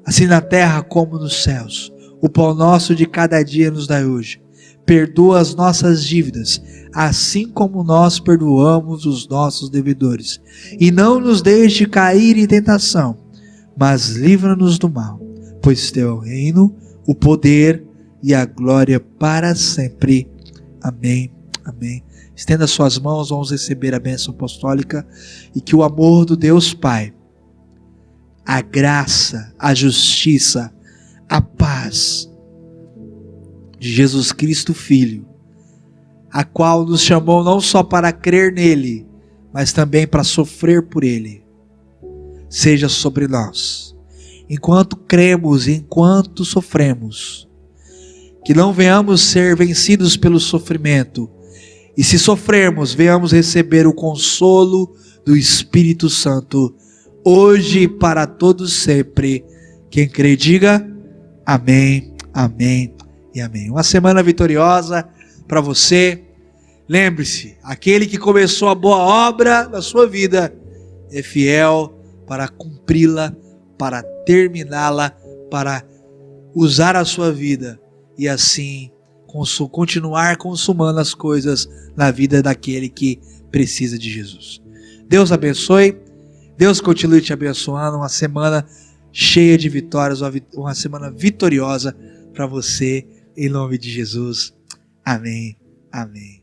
assim na terra como nos céus. O pão nosso de cada dia nos dai hoje. Perdoa as nossas dívidas, assim como nós perdoamos os nossos devedores. E não nos deixe cair em tentação, mas livra-nos do mal, pois teu é o reino, o poder e a glória para sempre. Amém, amém. Estenda suas mãos, vamos receber a bênção apostólica, e que o amor do Deus Pai, a graça, a justiça, a paz de Jesus Cristo Filho, a qual nos chamou não só para crer nele, mas também para sofrer por ele, seja sobre nós, enquanto cremos e enquanto sofremos, que não venhamos ser vencidos pelo sofrimento, e se sofrermos, venhamos receber o consolo do Espírito Santo, hoje e para todos sempre. Quem crê, diga amém, amém e amém. Uma semana vitoriosa para você. Lembre-se, aquele que começou a boa obra na sua vida é fiel para cumpri-la, para terminá-la, para usar a sua vida e assim continuar consumando as coisas na vida daquele que precisa de Jesus. Deus abençoe, Deus continue te abençoando, uma semana cheia de vitórias, uma semana vitoriosa para você, em nome de Jesus. Amém, amém.